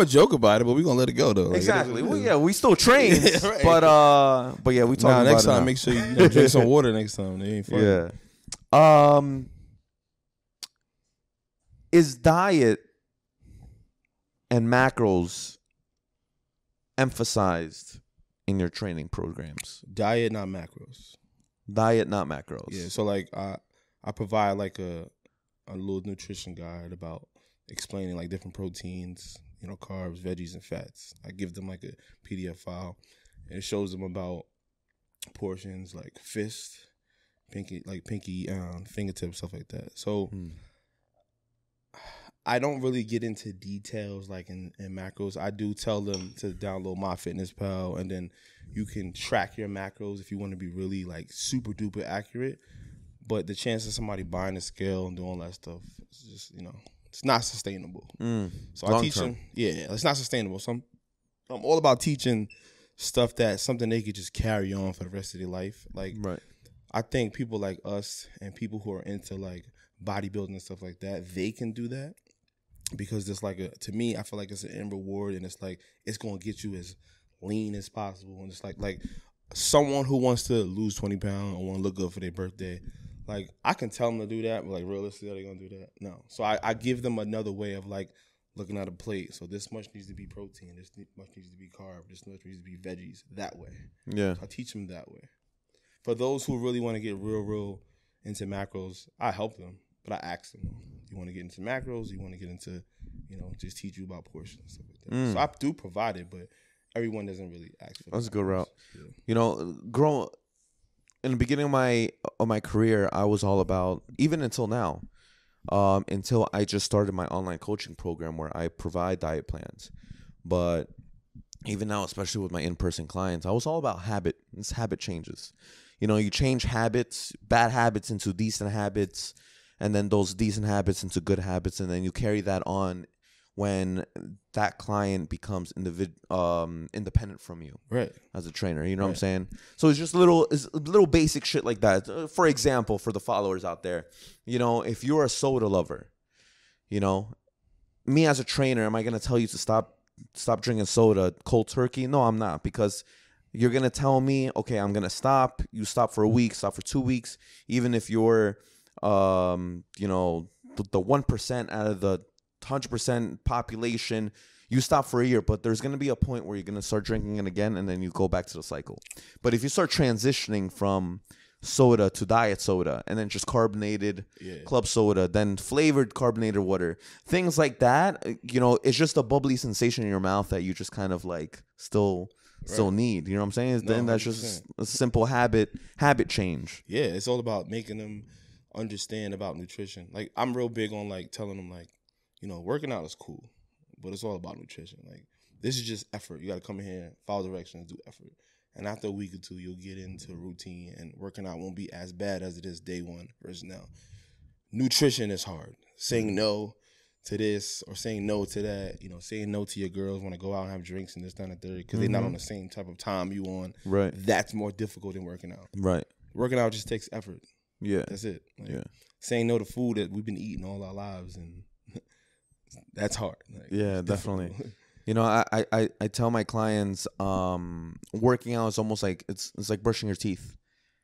joke about it, but we're gonna let it go though. Like, exactly. Well, yeah, we still train, right. but yeah, we talk about next it time. now. Make sure you drink some water next time. They ain't fun. Yeah. Is diet and macros emphasized in your training programs? Diet, not macros. Diet, not macros. Yeah, so like I provide like a little nutrition guide about explaining like different proteins, carbs, veggies, and fats. I give them like a PDF file, and it shows them about portions like fist, pinky, fingertips, stuff like that. So I don't really get into details like in macros. I do tell them to download MyFitnessPal, and then you can track your macros if you want to be really like super duper accurate. But the chance of somebody buying a scale and doing all that stuff is just, it's not sustainable. So I teach them, it's not sustainable. So I'm all about teaching stuff something they could just carry on for the rest of their life. Like, right. I think people like us and people who are into like bodybuilding and stuff like that, they can do that. Because it's like to me, I feel like it's an end reward, and it's like it's gonna get you as lean as possible, and it's like someone who wants to lose 20 pounds or want to look good for their birthday, like I can tell them to do that, but like realistically, are they gonna do that? No. So I give them another way of like looking at a plate. So this much needs to be protein, this much needs to be carb, this much needs to be veggies. That way, yeah. So I teach them that way. For those who really want to get real into macros, I help them. But I ask them, you want to get into macros? You want to get into, just teach you about portions and stuff like that. So I do provide it, but everyone doesn't really ask for That's a good route. Yeah. In the beginning of my career, I was all about, even until now, until I just started my online coaching program where I provide diet plans. But even now, especially with my in-person clients, I was all about habit. It's habit changes. You change habits, bad habits into decent habits, and then those decent habits into good habits, and then you carry that on when that client becomes independent from you, right, as a trainer. You know what I'm saying? So it's just little basic shit like that. For example, for the followers out there, you know, if you're a soda lover, you know, me as a trainer, am I gonna tell you to stop drinking soda cold turkey? No, I'm not, because you're gonna tell me, okay, I'm gonna stop. You stop for a week, stop for 2 weeks, even if you're, you know, the 1% out of the 100% population, you stop for a year, but there's going to be a point where you're going to start drinking it again, and then you go back to the cycle. But if you start transitioning from soda to diet soda, and then just carbonated club soda, then flavored carbonated water, things like that, you know, it's just a bubbly sensation in your mouth that you just kind of like still need. You know what I'm saying? Then that's just a simple habit change. Yeah, it's all about making them understand about nutrition. Like, I'm real big on like telling them, like, you know, working out is cool, but it's all about nutrition. Like, this is just effort. You got to come in here, follow directions, do effort. And after a week or two, you'll get into a routine, and working out won't be as bad as it is day one versus now. Nutrition is hard. Saying no to this or saying no to that, you know, saying no to your girls want to go out and have drinks and this, that, and the third, because they're not on the same type of time you on. Right. That's more difficult than working out. Right. Working out just takes effort. Yeah. That's it. Like, yeah. Saying no to food that we've been eating all our lives, and that's hard. Like, yeah, definitely. You know, I tell my clients, working out is almost like it's like brushing your teeth.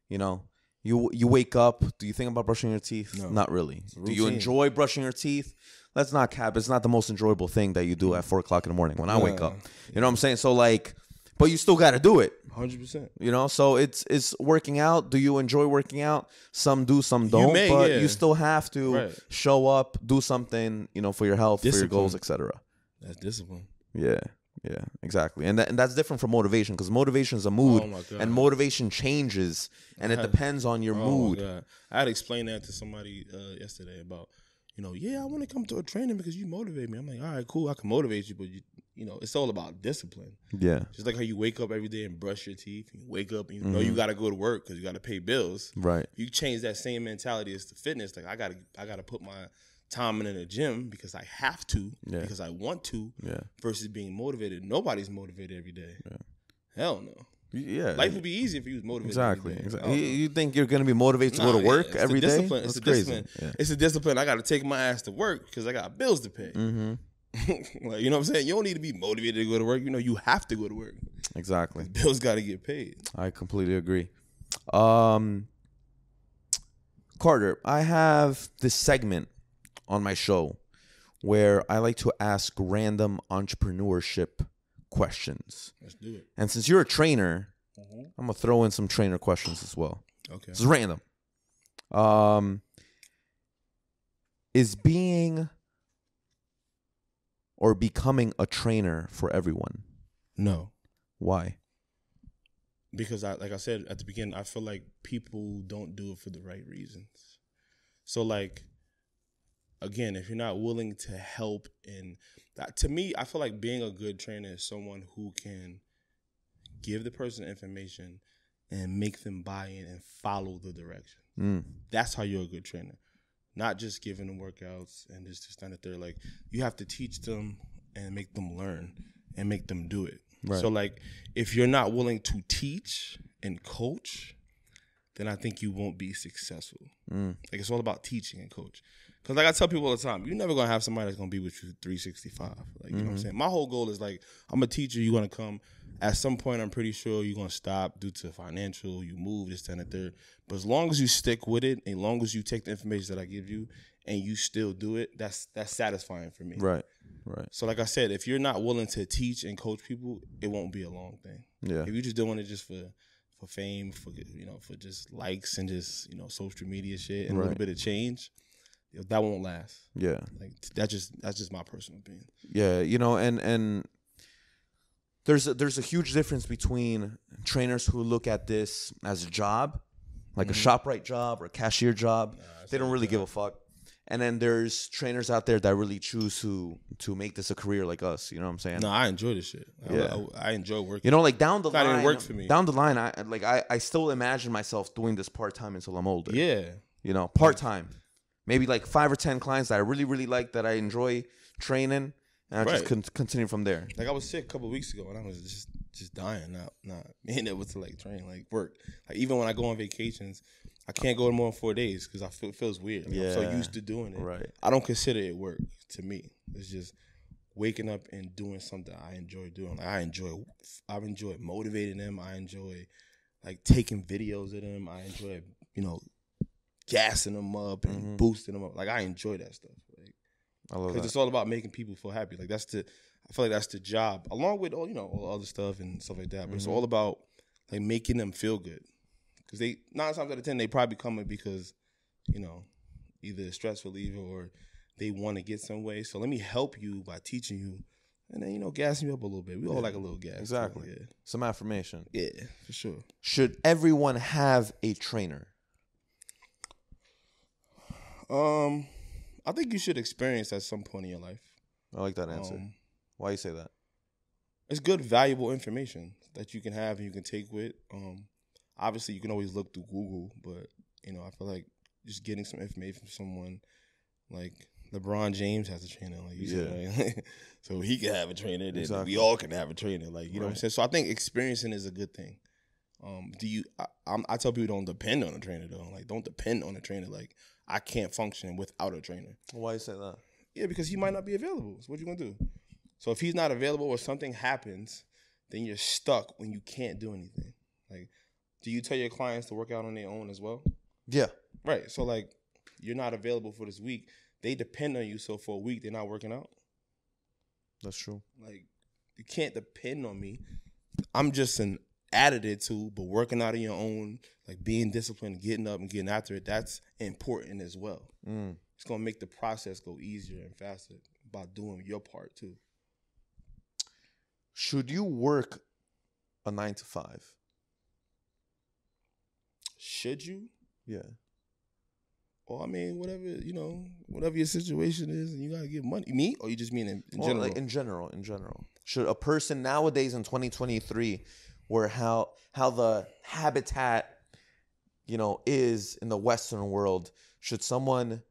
You know, you wake up. Do you think about brushing your teeth? No. Not really. Do you enjoy brushing your teeth? Let's not cap. It's not the most enjoyable thing that you do at 4 o'clock in the morning when I wake up. You know what I'm saying? So like, but you still got to do it. 100%. You know, so it's working out. Do you enjoy working out? Some do, some don't. But you still have to show up, do something, you know, for your health, for your goals, etc. That's discipline. Yeah, exactly. And that's different from motivation, because motivation is a mood, and motivation changes, and it depends on your mood. My God. I had to explain that to somebody yesterday about, you know, I want to come to a training because you motivate me. I'm like, all right, cool, I can motivate you, but you know, it's all about discipline. Yeah. Just like how you wake up every day and brush your teeth, and you wake up and you know you got to go to work because you got to pay bills. Right. You change that same mentality as to fitness. Like, I gotta put my time in the gym because I have to, because I want to, versus being motivated. Nobody's motivated every day. Yeah. Hell no. Yeah. Life would be easy if you was motivated. Exactly. You think you're going to be motivated to go to work every day? It's a discipline. Yeah. It's a discipline. I got to take my ass to work because I got bills to pay. Mm-hmm. Like, you know what I'm saying? You don't need to be motivated to go to work. You know, you have to go to work. Exactly. Bills got to get paid. I completely agree. Carter, I have this segment on my show where I like to ask random entrepreneurship questions. Let's do it. And since you're a trainer, I'm going to throw in some trainer questions as well. Okay. This is random. Is being or becoming a trainer for everyone? No. Why? Because like I said at the beginning, I feel like people don't do it for the right reasons. So like, again, if you're not willing to help, and to me, I feel like being a good trainer is someone who can give the person information and make them buy in and follow the direction. That's how you're a good trainer. Not just giving them workouts and just stand there. Like, you have to teach them and make them learn and make them do it. Right. So like, if you're not willing to teach and coach, then I think you won't be successful. Like, it's all about teaching and coach. Because like I tell people all the time, you're never going to have somebody that's going to be with you 365. Like, you know what I'm saying? My whole goal is like, I'm a teacher, you're going to come. At some point, I'm pretty sure you're going to stop due to financial, you move, this, that, and the third. But as long as you stick with it, and as long as you take the information that I give you and you still do it, that's satisfying for me. Right. So like I said, if you're not willing to teach and coach people, it won't be a long thing. Yeah. If you're just doing it just for fame, for just likes and just, social media shit and a little bit of change, that won't last. Yeah. Like, that's just my personal opinion. Yeah, and there's a huge difference between trainers who look at this as a job, like a ShopRite job or a cashier job. They don't really give a fuck. And then there's trainers out there that really choose to make this a career, like us. You know what I'm saying? No, I enjoy this shit. I enjoy working. Like down the line, not even work for me. Down the line, I still imagine myself doing this part-time until I'm older. Yeah. Part-time. Maybe like 5 or 10 clients that I really, really like, that I enjoy training. and I Right. just continue from there. Like I was sick a couple of weeks ago, and I was just dying, not being able to like train, like work. Like even when I go on vacations, I can't go more than 4 days because it feels weird. Like, I'm so used to doing it. Right. I don't consider it work to me. It's just waking up and doing something I enjoy doing. Like I enjoy motivating them. I enjoy like taking videos of them. I enjoy, gassing them up and boosting them up. Like I enjoy that stuff. Like, I love because that. it's all about making people feel happy. Like I feel like that's the job, along with all other stuff and stuff like that. But it's all about like making them feel good. Because 9 times out of 10 they probably coming because, either stress reliever or they want to get some way. So let me help you by teaching you, and then gassing you up a little bit. We all like a little gas. Exactly. Yeah. Some affirmation. Yeah, for sure. Should everyone have a trainer? I think you should experience at some point in your life. I like that answer. Why you say that? It's good, valuable information that you can have and you can take with. Obviously, you can always look through Google, but I feel like just getting some information from someone like LeBron James has a trainer, like you said, right? So he can have a trainer. Then Exactly. we all can have a trainer, like you know what I'm saying. So I think experiencing is a good thing. I tell people don't depend on a trainer though. Like don't depend on a trainer. Like I can't function without a trainer. Why you say that? Yeah, because he might not be available. So what you gonna do? So if he's not available or something happens, then you're stuck when you can't do anything. Like, do you tell your clients to work out on their own as well? Yeah. Right. So like, you're not available for this week. They depend on you. So for a week, they're not working out. That's true. Like, you can't depend on me. I'm just an additive to, but working out on your own, like being disciplined, getting up and getting after it, that's important as well. It's going to make the process go easier and faster by doing your part too. Should you work a 9 to 5? Should you? Yeah. Well, I mean, whatever your situation is, and you gotta get money. Me, or you just mean in general? Like in general. Should a person nowadays in 2023, where how the habitat, is in the Western world, should someone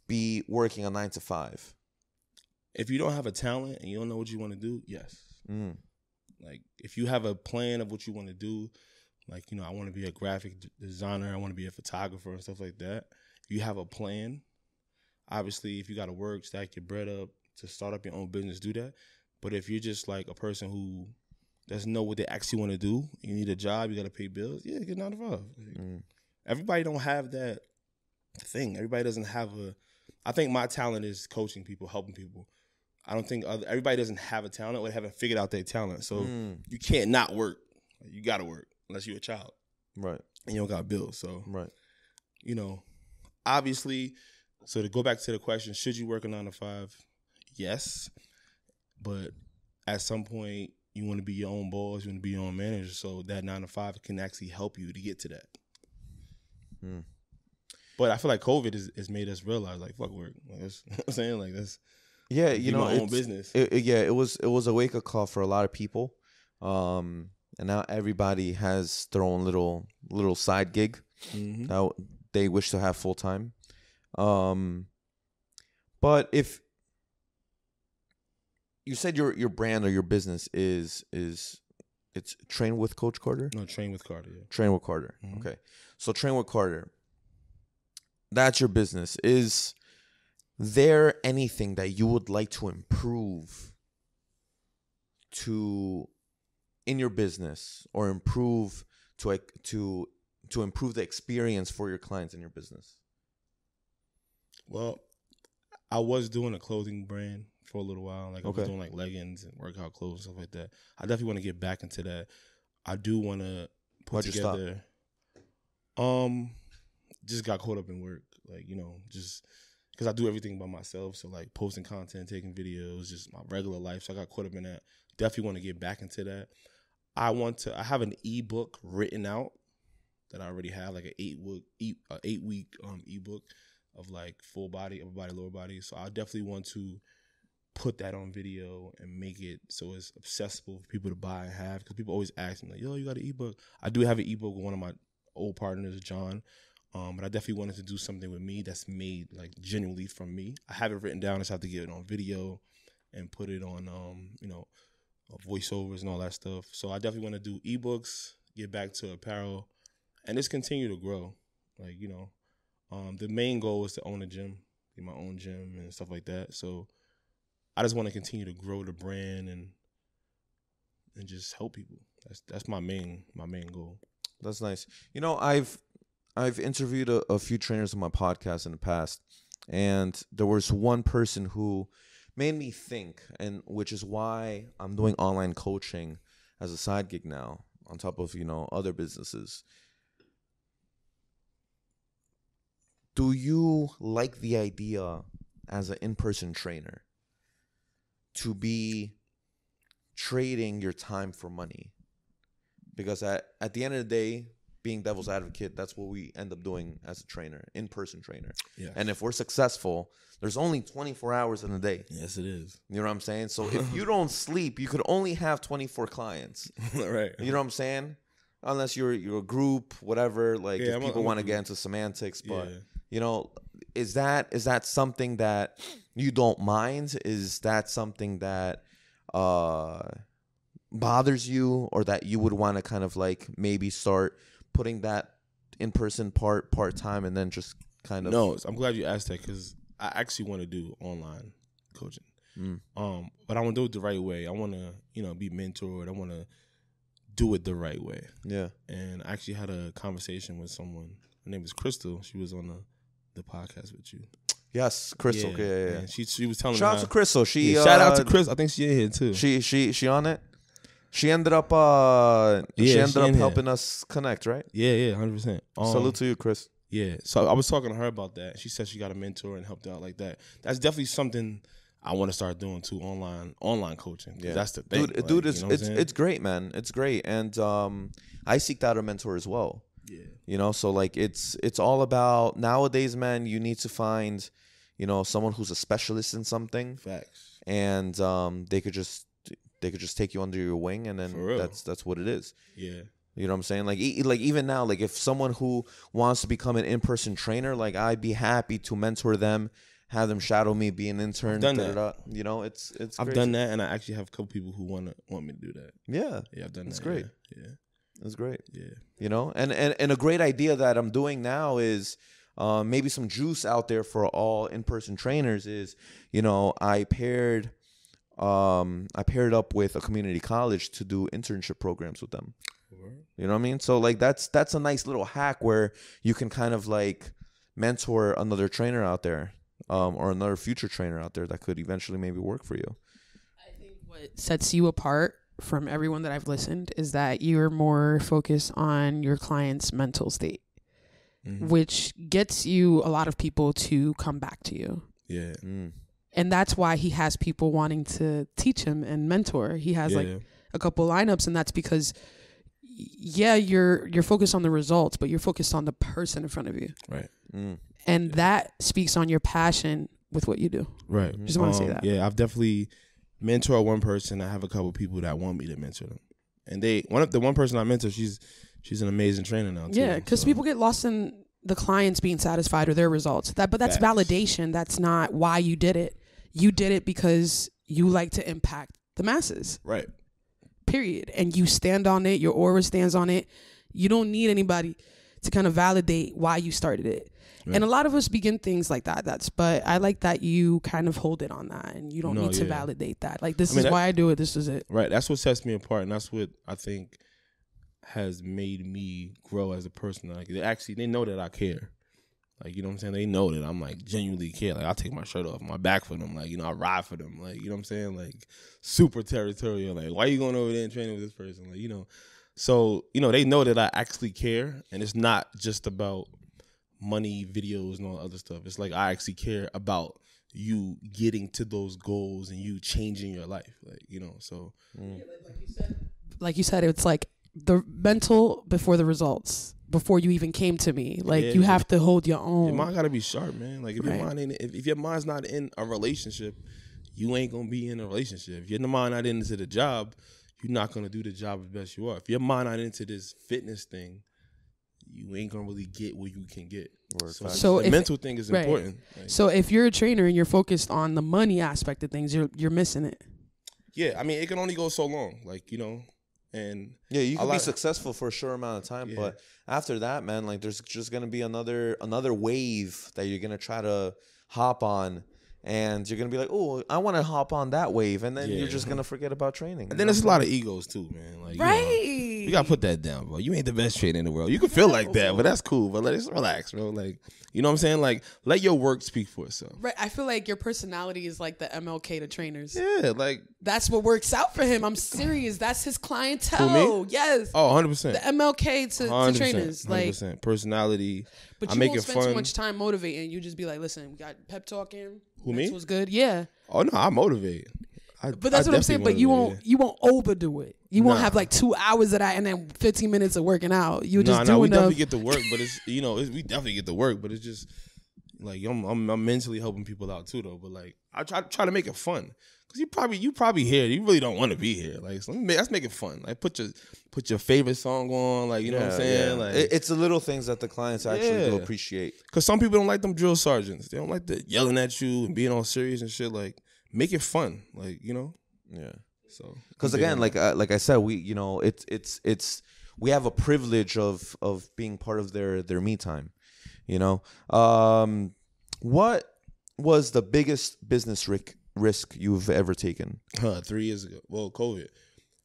be working a 9 to 5? If you don't have a talent and you don't know what you want to do, yes. Like if you have a plan of what you want to do, like I want to be a graphic designer, I want to be a photographer and stuff like that. You have a plan. Obviously, if you got to work, stack your bread up to start up your own business, do that. But if you're just like a person who doesn't know what they actually want to do, you need a job, you got to pay bills, yeah, get 9 to 5. Everybody don't have that thing. Everybody doesn't have I think my talent is coaching people, helping people. I don't think everybody doesn't have a talent or they haven't figured out their talent. So you can't not work. You got to work unless you're a child. Right. And you don't got bills. So, right. Obviously, so to go back to the question, should you work a 9 to 5? Yes. But at some point, you want to be your own boss, you want to be your own manager. So that 9 to 5 can actually help you to get to that. But I feel like COVID has made us realize, like, fuck work. Like, that's, you know what I'm saying? Like, that's my own business. It was a wake-up call for a lot of people. And now everybody has their own little side gig that they wish to have full-time. But if you said your brand or your business is it's Train with Coach Carter? No, Train with Carter, yeah. Train with Carter. Okay. So Train with Carter. That's your business. Is there anything that you would like to improve in your business or improve to improve the experience for your clients in your business? Well, I was doing a clothing brand for a little while. Like I was doing like leggings and workout clothes, stuff like that. I definitely want to get back into that. I do want to put together. Just got caught up in work, like just because I do everything by myself. So like posting content, taking videos, just my regular life. So I got caught up in that. Definitely want to get back into that. I have an ebook written out that I already have, like an 8-week ebook of like full body, upper body, lower body. So I definitely want to put that on video and make it so it's accessible for people to buy and have. Because people always ask me like, "Yo, you got an ebook?" I do have an ebook with one of my old partners, John. But I definitely wanted to do something with me that's made like genuinely from me. I have it written down. I just have to get it on video and put it on, voiceovers and all that stuff. So I definitely want to do ebooks, get back to apparel, and just continue to grow. Like, the main goal is to own a gym, get my own gym and stuff like that. So I just want to continue to grow the brand and just help people. That's my main goal. That's nice. I've interviewed a few trainers on my podcast in the past, and there was one person who made me think, and which is why I'm doing online coaching as a side gig now, on top of, other businesses. Do you like the idea as an in-person trainer to be trading your time for money? Because at the end of the day, being devil's advocate, that's what we end up doing as a trainer, in-person trainer. Yeah. And if we're successful, there's only 24 hours in a day. Yes, it is. You know what I'm saying? So if you don't sleep, you could only have 24 clients. Right. You know what I'm saying? Unless you're a group, whatever. Like, if people want to get into semantics, but is that something that you don't mind? Is that something that bothers you, or that you would want to kind of like maybe start putting that in-person part-time and then just kind of... No, I'm glad you asked that, because I actually want to do online coaching. But I want to do it the right way. I want to, be mentored. I want to do it the right way. Yeah. And I actually had a conversation with someone. Her name is Crystal. She was on the podcast with you. Yes, Crystal. Yeah. And she was telling me. Shout out to Crystal. Shout out to Crystal. I think she in here too. She on it. She ended up helping us connect, right? Yeah, 100%. Salute to you, Chris. Yeah. So I was talking to her about that. She said she got a mentor and helped out like that. That's definitely something I want to start doing too, online coaching. Yeah. That's the thing. Dude, it's great, man. It's great. And I seeked out a mentor as well. Yeah. So like it's all about, nowadays, man, you need to find, someone who's a specialist in something. Facts. And they could just take you under your wing, and then that's what it is. Yeah. You know what I'm saying? Like even now, like if someone who wants to become an in-person trainer, like I'd be happy to mentor them, have them shadow me, be an intern. I've done that. It's I've crazy. done that, and I actually have a couple people who want me to do that. Yeah. Yeah, I've done that. It's great. Yeah. It's great. Yeah. And a great idea that I'm doing now is maybe some juice out there for all in-person trainers is, I paired up with a community college to do internship programs with them. You know what I mean? So like that's a nice little hack where you can kind of like mentor another trainer out there, or another future trainer out there that could eventually maybe work for you. I think what sets you apart from everyone that I've listened is that you're more focused on your client's mental state, which gets you a lot of people to come back to you. Yeah. And that's why he has people wanting to teach him and mentor. He has like a couple lineups, and that's because, you're focused on the results, but you're focused on the person in front of you. Right. And that speaks on your passion with what you do. Right. Just want to say that. Yeah, I've definitely mentored one person. I have a couple people that want me to mentor them. And the one person I mentor, she's an amazing trainer now too. Yeah, because people get lost in the clients being satisfied with their results. But that's validation. That's not why you did it. You did it because you like to impact the masses. Right. Period. And you stand on it. Your aura stands on it. You don't need anybody to kind of validate why you started it. Right. And a lot of us begin things like that. But I like that you kind of hold it on that, and you don't need to validate that. Like, this is why I do it. This is it. Right. That's what sets me apart, and that's what I think has made me grow as a person. Like, they know that I care. Like, you know what I'm saying? They know that I'm like genuinely care. Like, I'll take my shirt off my back for them. Like, I ride for them. Like, you know what I'm saying? Like, super territorial. Like, why are you going over there and training with this person? Like, So, they know that I actually care, and it's not just about money, videos, and all other stuff. It's like I actually care about you getting to those goals and you changing your life. Like, so. Like you said, it's like the mental before the results. Before you even came to me, like you have to hold your own. Your mind gotta be sharp, man. Like if your mind's not in a relationship, you ain't gonna be in a relationship. If your mind not into the job, you're not gonna do the job as best you are. If your mind not into this fitness thing, you ain't gonna really get where you can get. So the mental thing is important. Like, so if you're a trainer and you're focused on the money aspect of things, you're missing it. Yeah, I mean, it can only go so long, like, you know, and yeah, you can be successful for a short amount of time, but after that, man, like there's just gonna be another wave that you're gonna try to hop on, and you're gonna be like, oh, I want to hop on that wave, and then you're just gonna forget about training. And then there's a lot of egos too, man. Like, you gotta put that down, bro. You ain't the best trainer in the world. You can feel like that, but that's cool. But let's relax, bro. Like, you know what I'm saying? Like, let your work speak for itself. Right. I feel like your personality is like the MLK to trainers. Yeah, like that's what works out for him. I'm serious. That's his clientele. Who, me? Yes. Oh, 100%. The MLK to trainers. 100%. Like personality. But you won't spend too much time motivating. You just be like, listen, we got pep talking. Who, me? Was good. Yeah. Oh no, I motivate. But that's what I'm saying. But you won't overdo it. You won't have like 2 hours of that and then 15 minutes of working out. You just do we enough. definitely get to work, but it's we definitely get to work, but it's just like I'm mentally helping people out too though. But like I try to make it fun because you probably here. You really don't want to be here. Like so let's make it fun. Like put your favorite song on. Like you know what I'm saying. Yeah. Like it's the little things that the clients actually do appreciate. Because some people don't like them drill sergeants. They don't like the yelling at you and being all serious and shit. Like make it fun. Like you know. Yeah. So, because again, like I said, we it's we have a privilege of being part of their me time. You know, what was the biggest business risk you've ever taken? 3 years ago. Well, COVID,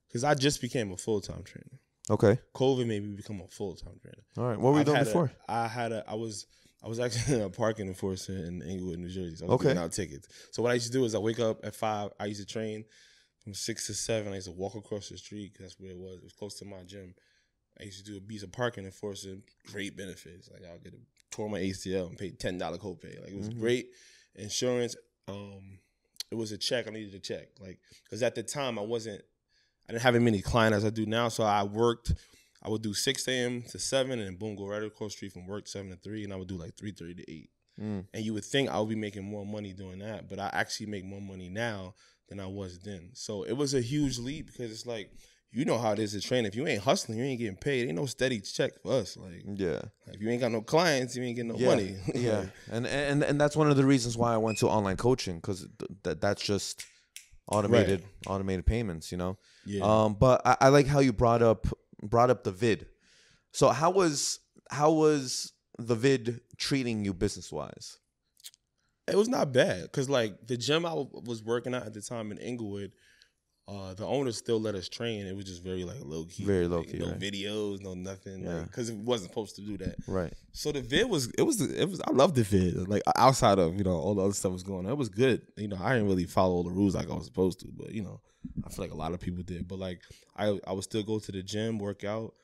because I just became a full-time trainer. Okay. COVID made me become a full-time trainer. All right. What were you doing before? I was actually a parking enforcer in Englewood, New Jersey. So I was giving out tickets. So what I used to do is I wake up at 5. I used to train from 6 to 7. I used to walk across the street because that's where it was. It was close to my gym. I used to do a piece of parking enforcer, great benefits. Like I'll get a tour my ACL and pay $10 copay. Like it was great insurance. It was a check. I needed a check. Like because at the time I didn't have as many clients as I do now. So I would do 6 a.m. to 7 and boom, go right across the street from work 7 to 3, and I would do like 3:30 to 8. And you would think I would be making more money doing that, but I actually make more money now than I was then. So it was a huge leap because it's like, you know how it is to train. If you ain't hustling, you ain't getting paid. Ain't no steady check for us. Like, yeah. If you ain't got no clients, you ain't getting no money. Yeah. And that's one of the reasons why I went to online coaching, because that's just automated payments, you know? Yeah. But I like how you brought up the vid. So how was the vid treating you business wise? It was not bad because like the gym I was working at the time in Englewood, the owners still let us train. It was just very like low key, very low key. No videos, no nothing, because it wasn't supposed to do that. Right. So the vid was. I loved the vid. Like outside of all the other stuff was going on, it was good. I didn't really follow all the rules like I was supposed to, but I feel like a lot of people did. But like I would still go to the gym, work out.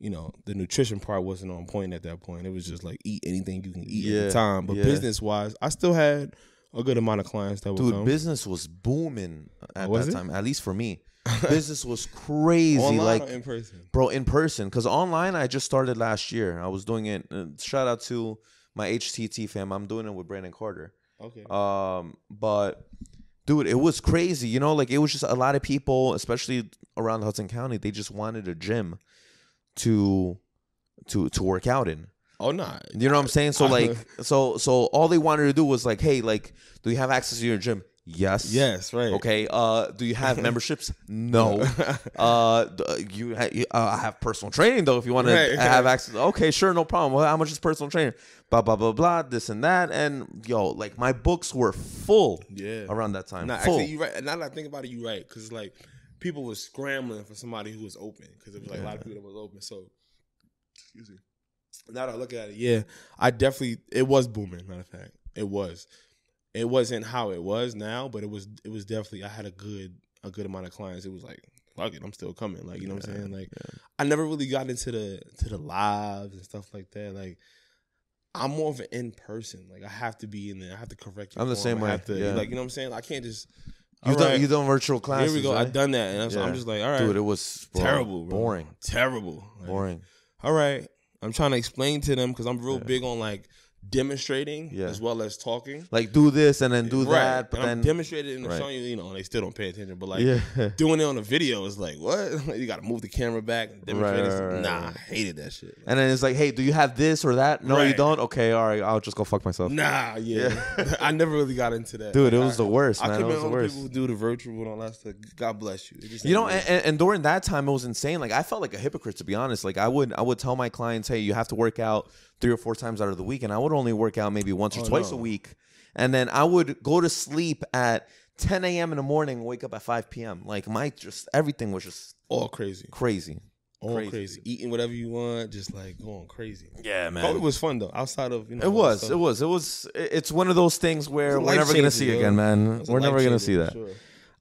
The nutrition part wasn't on point at that point. It was just like eat anything you can eat at the time. But business wise, I still had a good amount of clients that would come. Business was booming at that time, at least for me. Business was crazy. Online or in person? Bro, in person. Because online, I just started last year. I was doing it. Shout out to my HTT fam. I'm doing it with Brandon Carter. Okay. But dude, it was crazy. Like it was just a lot of people, especially around Hudson County, they just wanted a gym to work out in. Oh no. You know what I'm saying? So like so all they wanted to do was like, hey, like, do you have access to your gym? Yes. Yes, right. Okay. Do you have memberships? No. You have personal training though if you want to have access. Okay, sure, no problem. Well, how much is personal training? Blah blah blah blah, this and that. And like my books were full around that time. No, full. actually, you're right. Now that I think about it, you're right. Because like people were scrambling for somebody who was open because it was like a lot of people that was open. So, excuse me. Now that I look at it, it was booming. Matter of fact, it was. It wasn't how it was now, but it was definitely. I had a good amount of clients. It was like, fuck it, I'm still coming. Like, you know what I'm saying? Like, I never really got into the lives and stuff like that. Like, I'm more of an in person. Like, I have to be in there. I have to correct. I'm the same way. Like, you know what I'm saying? Like, I can't just. You done virtual classes. Here we go. Right? I've done that, and I'm just like, all right, dude. It was terrible, bro. boring, terrible, boring. All right, I'm trying to explain to them because I'm real big on like demonstrating Yeah. as well as talking. Like do this and then do that, but and then I'm demonstrating and right. showing you, and they still don't pay attention. But like Yeah. doing it on a video is like, what? You got to move the camera back and demonstrate. Right. Nah, I hated that shit. And then it's like, hey, do you have this or that? No, you Right. don't? Okay, all right, I'll just go fuck myself. Nah, I never really got into that. Dude, it was the worst, man. I It commend was the all the worst. people who do the virtual and all that stuff. God bless you. It just You know, ain't and during that time, it was insane. Like, I felt like a hypocrite, to be honest. Like, I would tell my clients, hey, you have to work out 3 or 4 times out of the week. And I would only work out maybe once or twice a week. And then I would go to sleep at 10 a.m. in the morning and wake up at 5 p.m. Like, everything was just all crazy. All crazy. Eating whatever you want, just like going crazy. Yeah, man. COVID was fun though. Outside of It was. It's one of those things where we're never gonna see again, man. We're never gonna see that. Sure.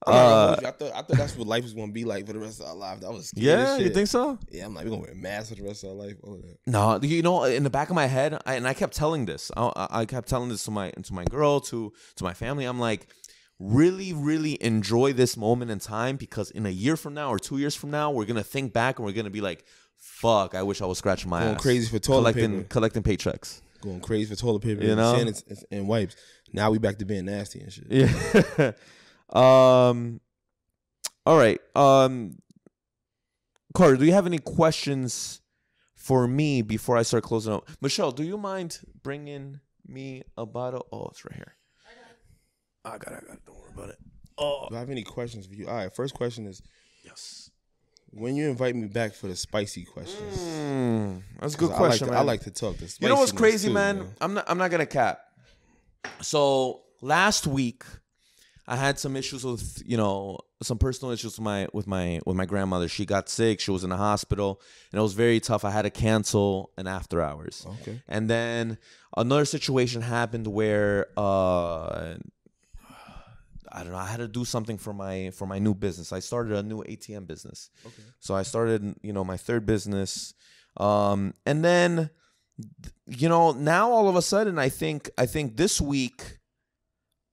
I thought that's what life was gonna be like for the rest of our life. That was scary as shit. You think so? Yeah, I'm like, we're gonna wear masks for the rest of our life. All of that. No, you know, in the back of my head, I kept telling this. I kept telling this to my girl, to my family. I'm like, really, really enjoy this moment in time, because in a year from now or 2 years from now, we're gonna think back and we're gonna be like, fuck, I wish I was scratching my Going ass. crazy for toilet paper. Collecting paychecks. Going crazy for toilet paper, You know? and wipes. Now we back to being nasty and shit. Yeah. All right. Carter, do you have any questions for me before I start closing out? Michelle, do you mind bringing me a bottle? Oh, it's right here. I got it. Don't worry about it. Oh. Do I have any questions for you? All right. First question is, Yes. when you invite me back for the spicy questions. That's a good question, man. I like to talk. You know what's crazy, man? I'm not gonna cap. So last week, I had some issues with, some personal issues with my grandmother. She got sick. She was in the hospital, and it was very tough. I had to cancel an after hours. Okay. And then another situation happened where I don't know. I had to do something for my new business. I started a new ATM business. Okay. So I started, my third business, and then, now all of a sudden, I think this week.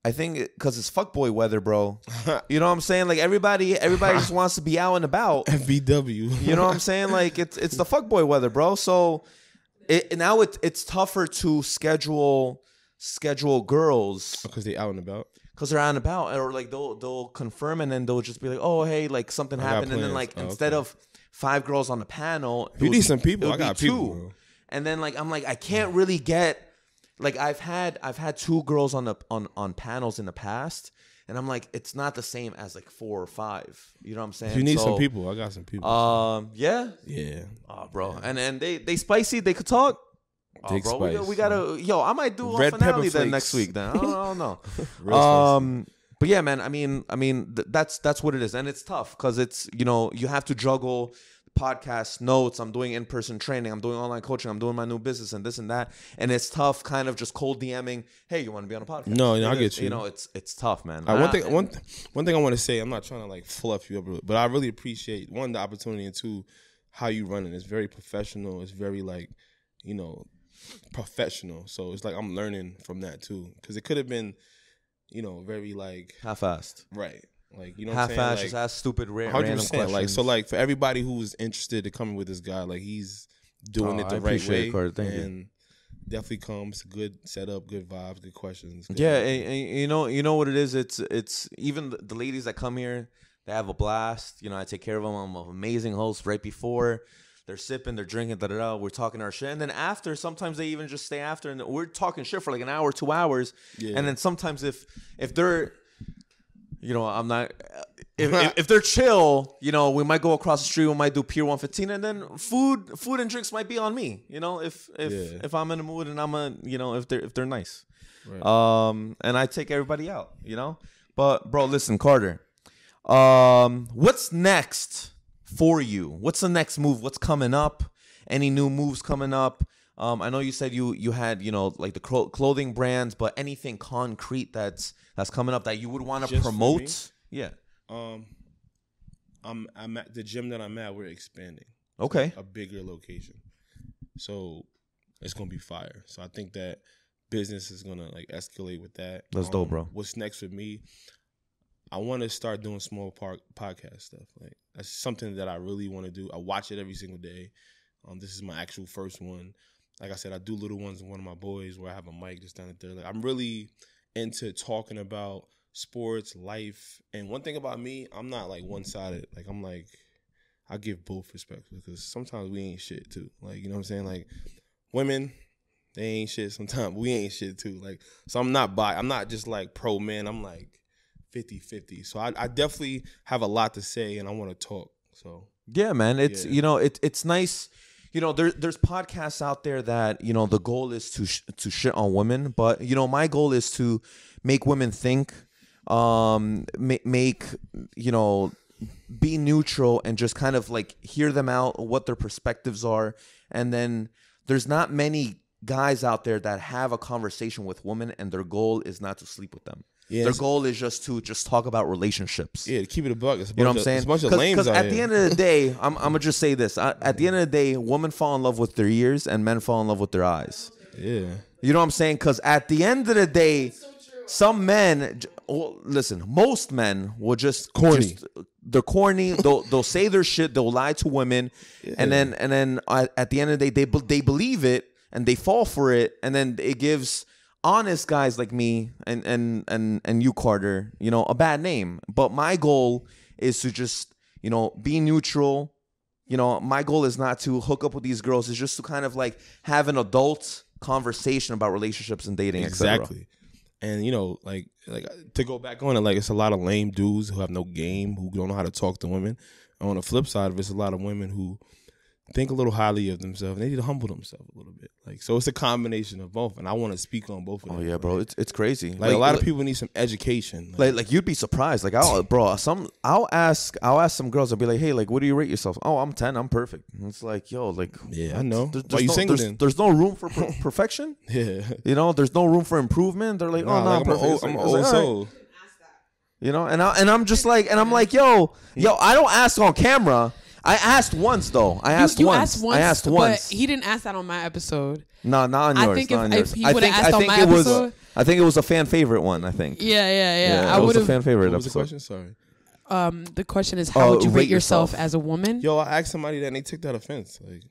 I think because it's fuckboy weather, bro. You know what I'm saying? Like everybody just wants to be out and about. FBW. You know what I'm saying? Like it's the fuckboy weather, bro. So now it's tougher to schedule girls Because they out and about. because they're out and about, or like they'll confirm and then they'll just be like, oh hey, like something happened, and then like instead of 5 girls on the panel, You need some people. I got 2. people, bro. And then like I'm like I can't really get. Like I've had 2 girls on panels in the past, and I'm like, it's not the same as like 4 or 5. You know what I'm saying? If you need some people, I got some people. Yeah. Yeah. Oh, bro. Yeah. And they spicy. They could talk. Big bro, spice. we gotta. Yo, I might do a Red finale pepper then flakes. next week. Then I don't know. Real But yeah, man. I mean, that's what it is, and it's tough because it's you have to juggle podcast notes. I'm doing in-person training. I'm doing online coaching. I'm doing my new business and this and that, and it's tough. Kind of just cold DMing. Hey, you want to be on a podcast? No, I get you. It's tough, man. One thing I want to say. I'm not trying to like fluff you up, but I really appreciate, one, the opportunity, and 2, how you run it. It's very professional. It's very like, professional. So it's like I'm learning from that too, because it could have been, very like half-assed. Right. Like, what I'm saying? Half-assed, Like, just ask stupid, random 100%. questions. Like, so like for everybody who's interested to come with this guy, like he's doing it the I right appreciate way, it, Carter. Thank you. and definitely comes good setup, good vibes, good questions. Good Yeah, and you know what it is. It's even the ladies that come here, they have a blast. I take care of them. I'm an amazing host. Right before, they're sipping, they're drinking, we're talking our shit, and then after, sometimes they even just stay after, and we're talking shit for like an hour, 2 hours. Yeah. And then sometimes if they're, I'm not. If they're chill, we might go across the street. We might do Pier 115, and then food and drinks might be on me. If I'm in the mood and if they're nice, Right. and I take everybody out. But bro, listen, Carter. What's next for you? What's the next move? What's coming up? Any new moves coming up? I know you said you had like the clothing brands, but anything concrete that's coming up that you would want to promote? Yeah. I'm at the gym that I'm at. We're expanding. Okay. A bigger location, so it's gonna be fire. So I think that business is gonna like escalate with that. That's dope, bro. What's next for me? I want to start doing small podcast stuff. Like that's something that I really want to do. I watch it every single day. This is my actual first one. like I said, I do little ones with one of my boys where I have a mic just down there. Like, I'm really into talking about sports, life, and one thing about me, I'm not like one-sided. Like I'm like, I give both respect because sometimes we ain't shit too. Like, you know what I'm saying? Like women, they ain't shit. Sometimes we ain't shit too. Like, so I'm not just like pro men. I'm like 50-50. So I definitely have a lot to say and I want to talk. So yeah, man, it's you know it's nice. You know, there's podcasts out there that, you know, the goal is to shit on women, but you know, my goal is to make women think, make you know, be neutral and just kind of like hear them out, what their perspectives are, and then there's not many guys out there that have a conversation with women and their goal is not to sleep with them. Yeah, their goal is just to talk about relationships. Yeah, to keep it a buck. You know what I'm saying? It's a bunch of lames out at the end of the day, I'm gonna just say this. At the end of the day, women fall in love with their ears and men fall in love with their eyes. Yeah. You know what I'm saying? Because at the end of the day, some men, well, listen, most men will just corny. They're corny. They'll say their shit. They'll lie to women, and then at the end of the day, they believe it and they fall for it, and then it gives honest guys like me and you, Carter, you know, a bad name. But my goal is to just, you know, be neutral. You know, my goal is not to hook up with these girls. It's just to kind of like have an adult conversation about relationships and dating, exactly. And you know, like to go back on it, like it's a lot of lame dudes who have no game, who don't know how to talk to women. And on the flip side of it, it's a lot of women who think a little highly of themselves. And they need to humble themselves a little bit. Like, so it's a combination of both. And I want to speak on both of them. Oh yeah, bro, it's crazy. Like a lot of people need some education. Like you'd be surprised. Like I'll ask some girls. I'll be like, hey, like, what do you rate yourself? Oh, I'm 10. I'm perfect. And it's like, yo, like, yeah, I know. Why you single then? There's no room for perfection. Yeah, you know, there's no room for improvement. They're like, oh no, like, I'm an old soul. You know, and I'm just like, and I'm like, yo, I don't ask on camera. I asked once though. I asked once. But he didn't ask that on my episode. No, not on yours. I think if he would have asked on my episode, I think it was a fan favorite one. I think. Yeah. It was a fan favorite what was episode. The question? Sorry. The question is, how would you rate yourself as a woman? Yo, I asked somebody that and they took that offense. Like,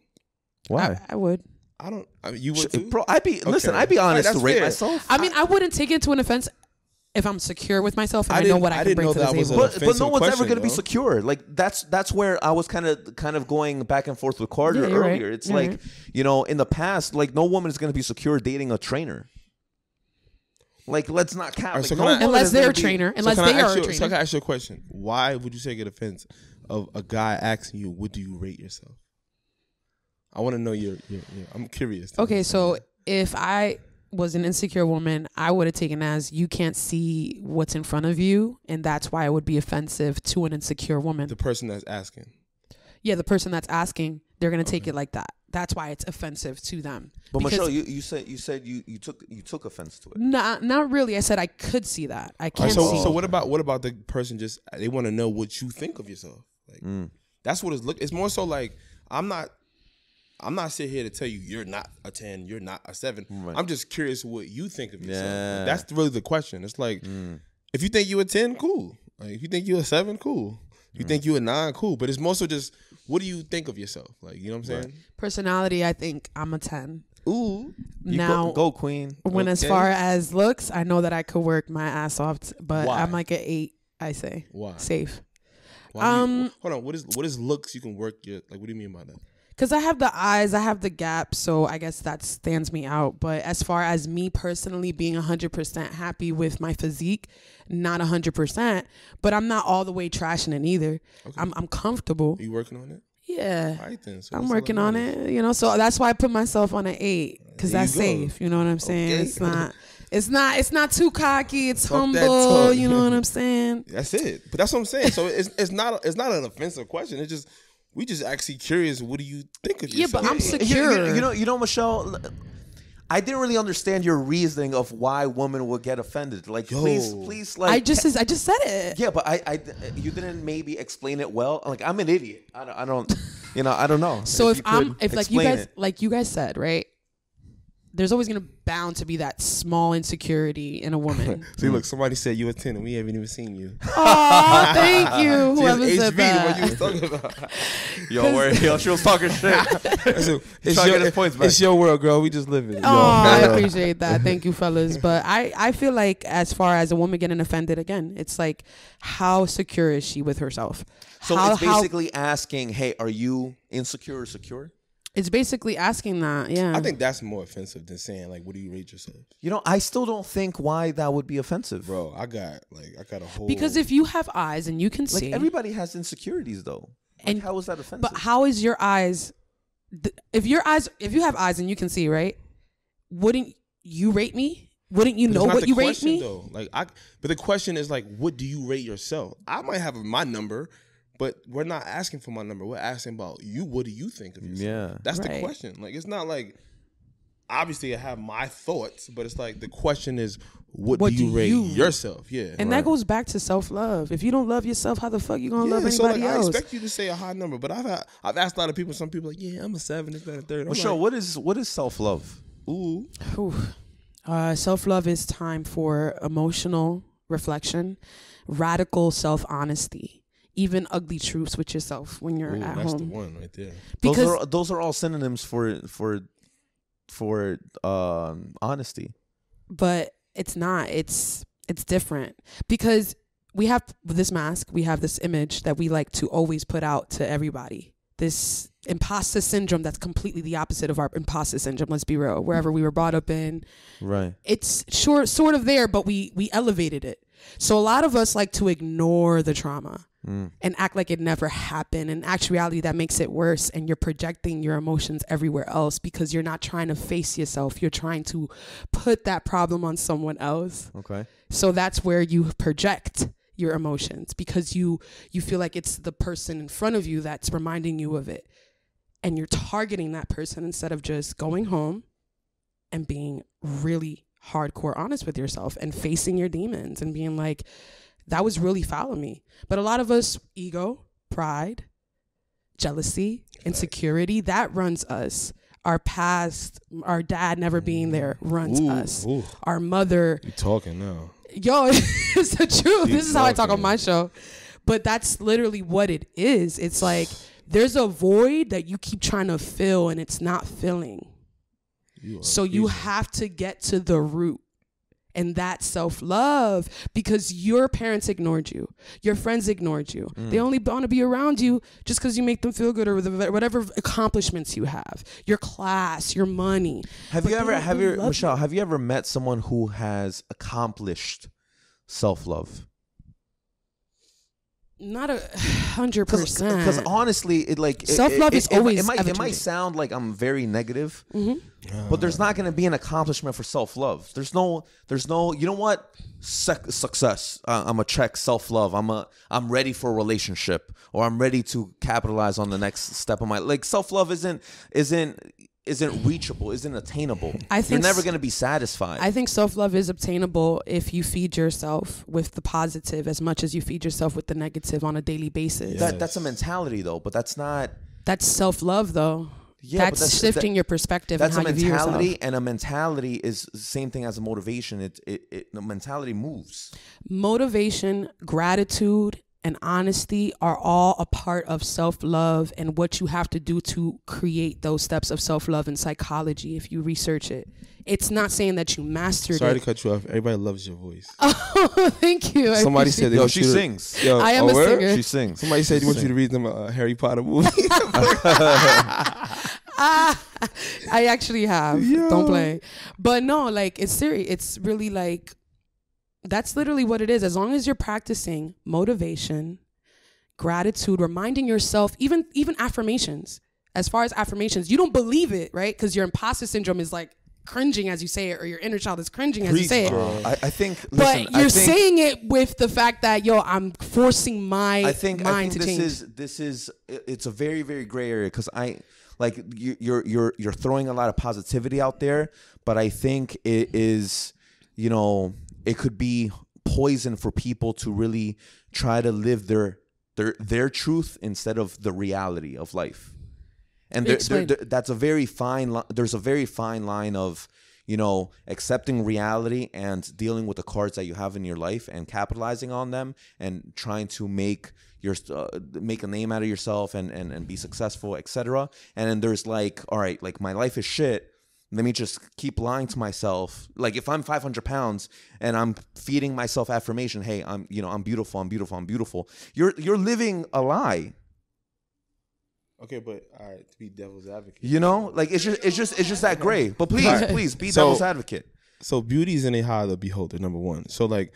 why? I would. I don't. I mean, you would too? Bro, I'd be honest to rate fair. Myself. I mean, I wouldn't take it to an offense if I'm secure with myself and I know what I can bring to the table. But no one's ever going to be secure. Like that's where I was kind of going back and forth with Carter earlier. Right. It's like, you know, in the past, like no woman is going to be secure dating a trainer. Like, let's not count. Like, so unless they're a trainer. Unless they are a trainer. So I can ask you a question. Why would you take offense of a guy asking you, would you rate yourself? I want to know your I'm curious. Okay, so if I was an insecure woman, I would have taken as you can't see what's in front of you, and that's why it would be offensive to an insecure woman. The person that's asking. Yeah, the person that's asking, they're gonna take it like that. That's why it's offensive to them. But Michelle, you said you took offense to it. Not really. I said I could see that. I can't see. So what about the person just they want to know what you think of yourself? Like that's what it's more so like I'm not sitting here to tell you you're not a 10, you're not a 7. Right. I'm just curious what you think of yourself. Yeah. Like, that's really the question. It's like, if you think you're a 10, cool. Like, if you think you're a 7, cool. If you think you're a 9, cool. But it's more so just, what do you think of yourself? Like, you know what I'm saying? Right. Personality, I think I'm a 10. Ooh. Now, go queen. When as far as looks, I know that I could work my ass off, but why? I'm like an 8, I say. Why? Safe. Hold on. What is looks you can work your, like, what do you mean by that? Because I have the eyes, I have the gap, so I guess that stands me out. But as far as me personally being 100% happy with my physique, not 100%, but I'm not all the way trashing it either. Okay. I'm comfortable. Are you working on it? Yeah. All right, then. So I'm working on it, you know, so that's why I put myself on an 8, because that's safe, you know what I'm saying? Okay. It's not too cocky, it's humble, you know what I'm saying? That's it. But that's what I'm saying. So it's not an offensive question. It's just we just actually curious. What do you think of yourself? Yeah, but I'm secure. You know, Michelle, I didn't really understand your reasoning of why women would get offended. Like, please, like I just said it. Yeah, but you didn't maybe explain it well. Like, I'm an idiot. I don't, you know, I don't know. So if like you guys said, right, there's always gonna bound to be that small insecurity in a woman. See, look, somebody said you a 10 and we haven't even seen you. Oh, thank you. See, Whoever it's said HB, that. what you was talking about. Yo, she was talking shit. It's your world, girl. We just live it. Oh, I appreciate that. Thank you, fellas. But I feel like as far as a woman getting offended, again, it's like, how secure is she with herself? So it's basically asking, hey, are you insecure or secure? It's basically asking that, yeah. I think that's more offensive than saying, like, what do you rate yourself? You know, I still don't think why that would be offensive. Bro, I got a whole... Because if you have eyes and you can like, see... everybody has insecurities, though. Like, And how is that offensive? But how is your eyes... If you have eyes and you can see, right? Wouldn't you rate me? Wouldn't you know what you rate me? Though. But the question is, like, what do you rate yourself? I might have my number... But we're not asking for my number. We're asking about you. What do you think of yourself? Yeah. That's the question. Like, it's not like, obviously I have my thoughts, but it's like the question is, what do you rate yourself? Yeah. And that goes back to self-love. If you don't love yourself, how the fuck you gonna love anybody else? I expect you to say a high number, but I've asked a lot of people. Some people are like, yeah, I'm a 7, this, that, and third. Well, sure. What is self-love? Ooh. Self-love is time for emotional reflection, radical self-honesty. Even ugly truths with yourself when you're at that's home. The one right there. Because those are all synonyms for honesty. But it's not. It's different because we have this mask. We have this image that we like to always put out to everybody. This imposter syndrome that's completely the opposite of our imposter syndrome. Let's be real. Wherever we were brought up in, right? It's sort of there, but we elevated it. So a lot of us like to ignore the trauma. And act like it never happened. In actuality, that makes it worse. And you're projecting your emotions everywhere else because you're not trying to face yourself. You're trying to put that problem on someone else. Okay. So that's where you project your emotions because you feel like it's the person in front of you that's reminding you of it. And you're targeting that person instead of just going home and being really hardcore honest with yourself and facing your demons and being like, that was really foul of me. But a lot of us, ego, pride, jealousy, insecurity, that runs us. Our past, our dad never being there runs us. Our mother. You talking now. Yo, it's the truth. This is how I talk on my show. But that's literally what it is. It's like there's a void that you keep trying to fill and it's not filling. So you have to get to the root. And that's self-love because your parents ignored you. Your friends ignored you. They only want to be around you just because you make them feel good or whatever accomplishments you have. Your class, your money. Michelle, have you ever met someone who has accomplished self-love? Not 100%. Because honestly, self-love is always it might sound like I'm very negative, but there's not going to be an accomplishment for self-love. There's no. You know what? Success. I'm a check self-love. I'm ready for a relationship, or I'm ready to capitalize on the next step of my self-love isn't reachable, isn't attainable. You're never going to be satisfied. I think self-love is obtainable if you feed yourself with the positive as much as you feed yourself with the negative on a daily basis. Yes. That's a mentality, though, but that's not... That's self-love, though. Yeah, that's shifting your perspective and how you view yourself. That's a mentality, and a mentality is the same thing as a motivation. The mentality moves. Motivation, gratitude, and honesty are all a part of self-love and what you have to do to create those steps of self-love in psychology if you research it. It's not saying that you mastered it. Sorry to cut you off. Everybody loves your voice. Oh, thank you. Somebody said she sings. Yo, I am a singer. She sings. Somebody said you want you to read them a Harry Potter movie. I actually have. Yo. Don't play. But no, it's serious. It's really that's literally what it is. As long as you're practicing motivation, gratitude, reminding yourself, even affirmations. As far as affirmations, you don't believe it, right? Because your imposter syndrome is cringing as you say it, or your inner child is cringing as you say it. I think, but you're saying it with the fact that I'm forcing my mind to change. It's a very, very gray area because you're throwing a lot of positivity out there, but I think it is, it could be poison for people to really try to live their truth instead of the reality of life. And that's a very fine. There's a very fine line of, accepting reality and dealing with the cards that you have in your life and capitalizing on them and trying to make a name out of yourself and be successful, etc. And then there's like, all right, like my life is shit. Let me just keep lying to myself. Like if I'm 500 pounds and I'm feeding myself affirmation, hey, I'm beautiful, I'm beautiful, I'm beautiful. You're living a lie. Okay, but all right, to be devil's advocate. Like it's just that gray. But please be devil's advocate. So beauty is in a eye of the beholder, number one. So like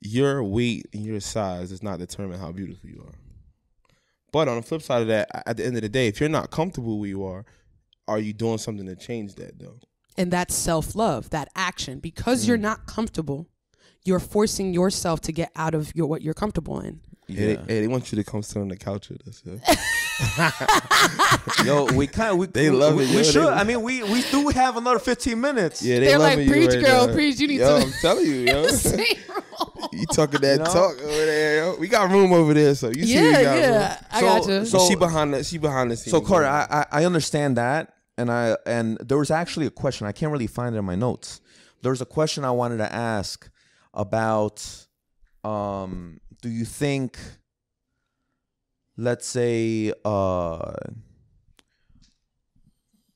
your weight and your size does not determine how beautiful you are. But on the flip side of that, at the end of the day, if you're not comfortable where you are you doing something to change that though? And that's self-love, that action. Because you're not comfortable, you're forcing yourself to get out of what you're comfortable in. Yeah. Hey, they want you to come sit on the couch with us. Yo, they love it. We should. I mean, we do have another 15 minutes. Yeah, they're like, preach, right girl, now. preach. You need yo, to. I'm telling you, yo. You talking that talk over there, yo. We got room over there, so you see we got room. I got you. So she behind the scenes. So Corey, I understand that, and there was actually a question. I can't really find it in my notes. There was a question I wanted to ask about. Do you think, let's say,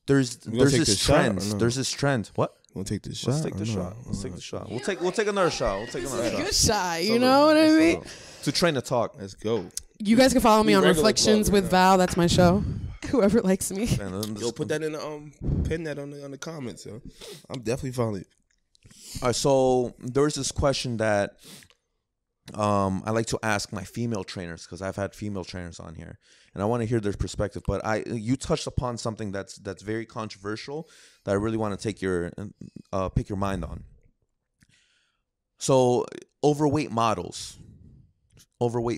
there's this trend. There's this trend. What? We'll take this shot. Let's take the shot. Let's take the shot. We'll take another shot. We'll take another shot. Good shot. You know what I mean? To train to talk. Let's go. You guys can follow me on Reflections with Val. That's my show. Whoever likes me. Yo, put that in the pin that on the comments. Yo. I'm definitely following it. All right. So there's this question that I like to ask my female trainers because I've had female trainers on here and I want to hear their perspective. But you touched upon something that's very controversial that I really want to pick your mind on. So overweight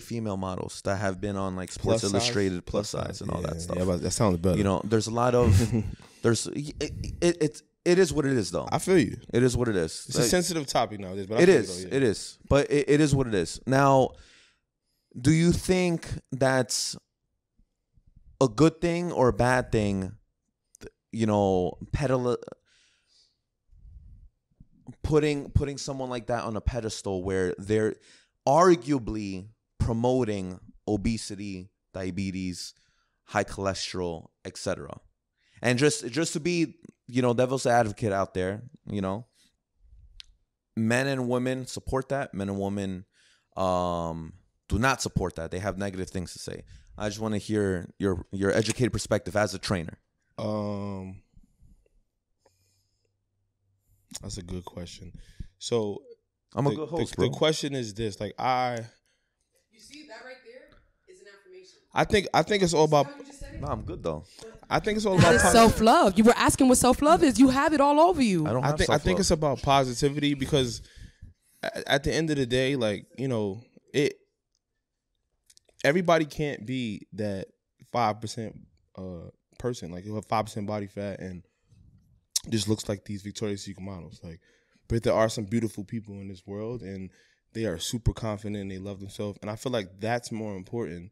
female models that have been on like Sports Illustrated, plus size, and all that stuff. Yeah, that sounds better. There's a lot of It is what it is, though. I feel you. It is what it is. It's a sensitive topic nowadays. But it is. But it is what it is. Now, do you think that's a good thing or a bad thing? Putting someone like that on a pedestal where they're arguably promoting obesity, diabetes, high cholesterol, etc. And just to be, devil's advocate out there, men and women support that. Men and women do not support that. They have negative things to say. I just want to hear your educated perspective as a trainer. That's a good question. So I'm a good host, bro. The question is this: like you see that right there is an affirmation. I think it's all about. No, I'm good though. I think it's all about self-love. You were asking what self-love is. You have it all over you. I think it's about positivity because at the end of the day, like, everybody can't be that 5% person, like, who have 5% body fat and just looks like these Victoria's Secret models. Like, but there are some beautiful people in this world and they are super confident and they love themselves. And I feel like that's more important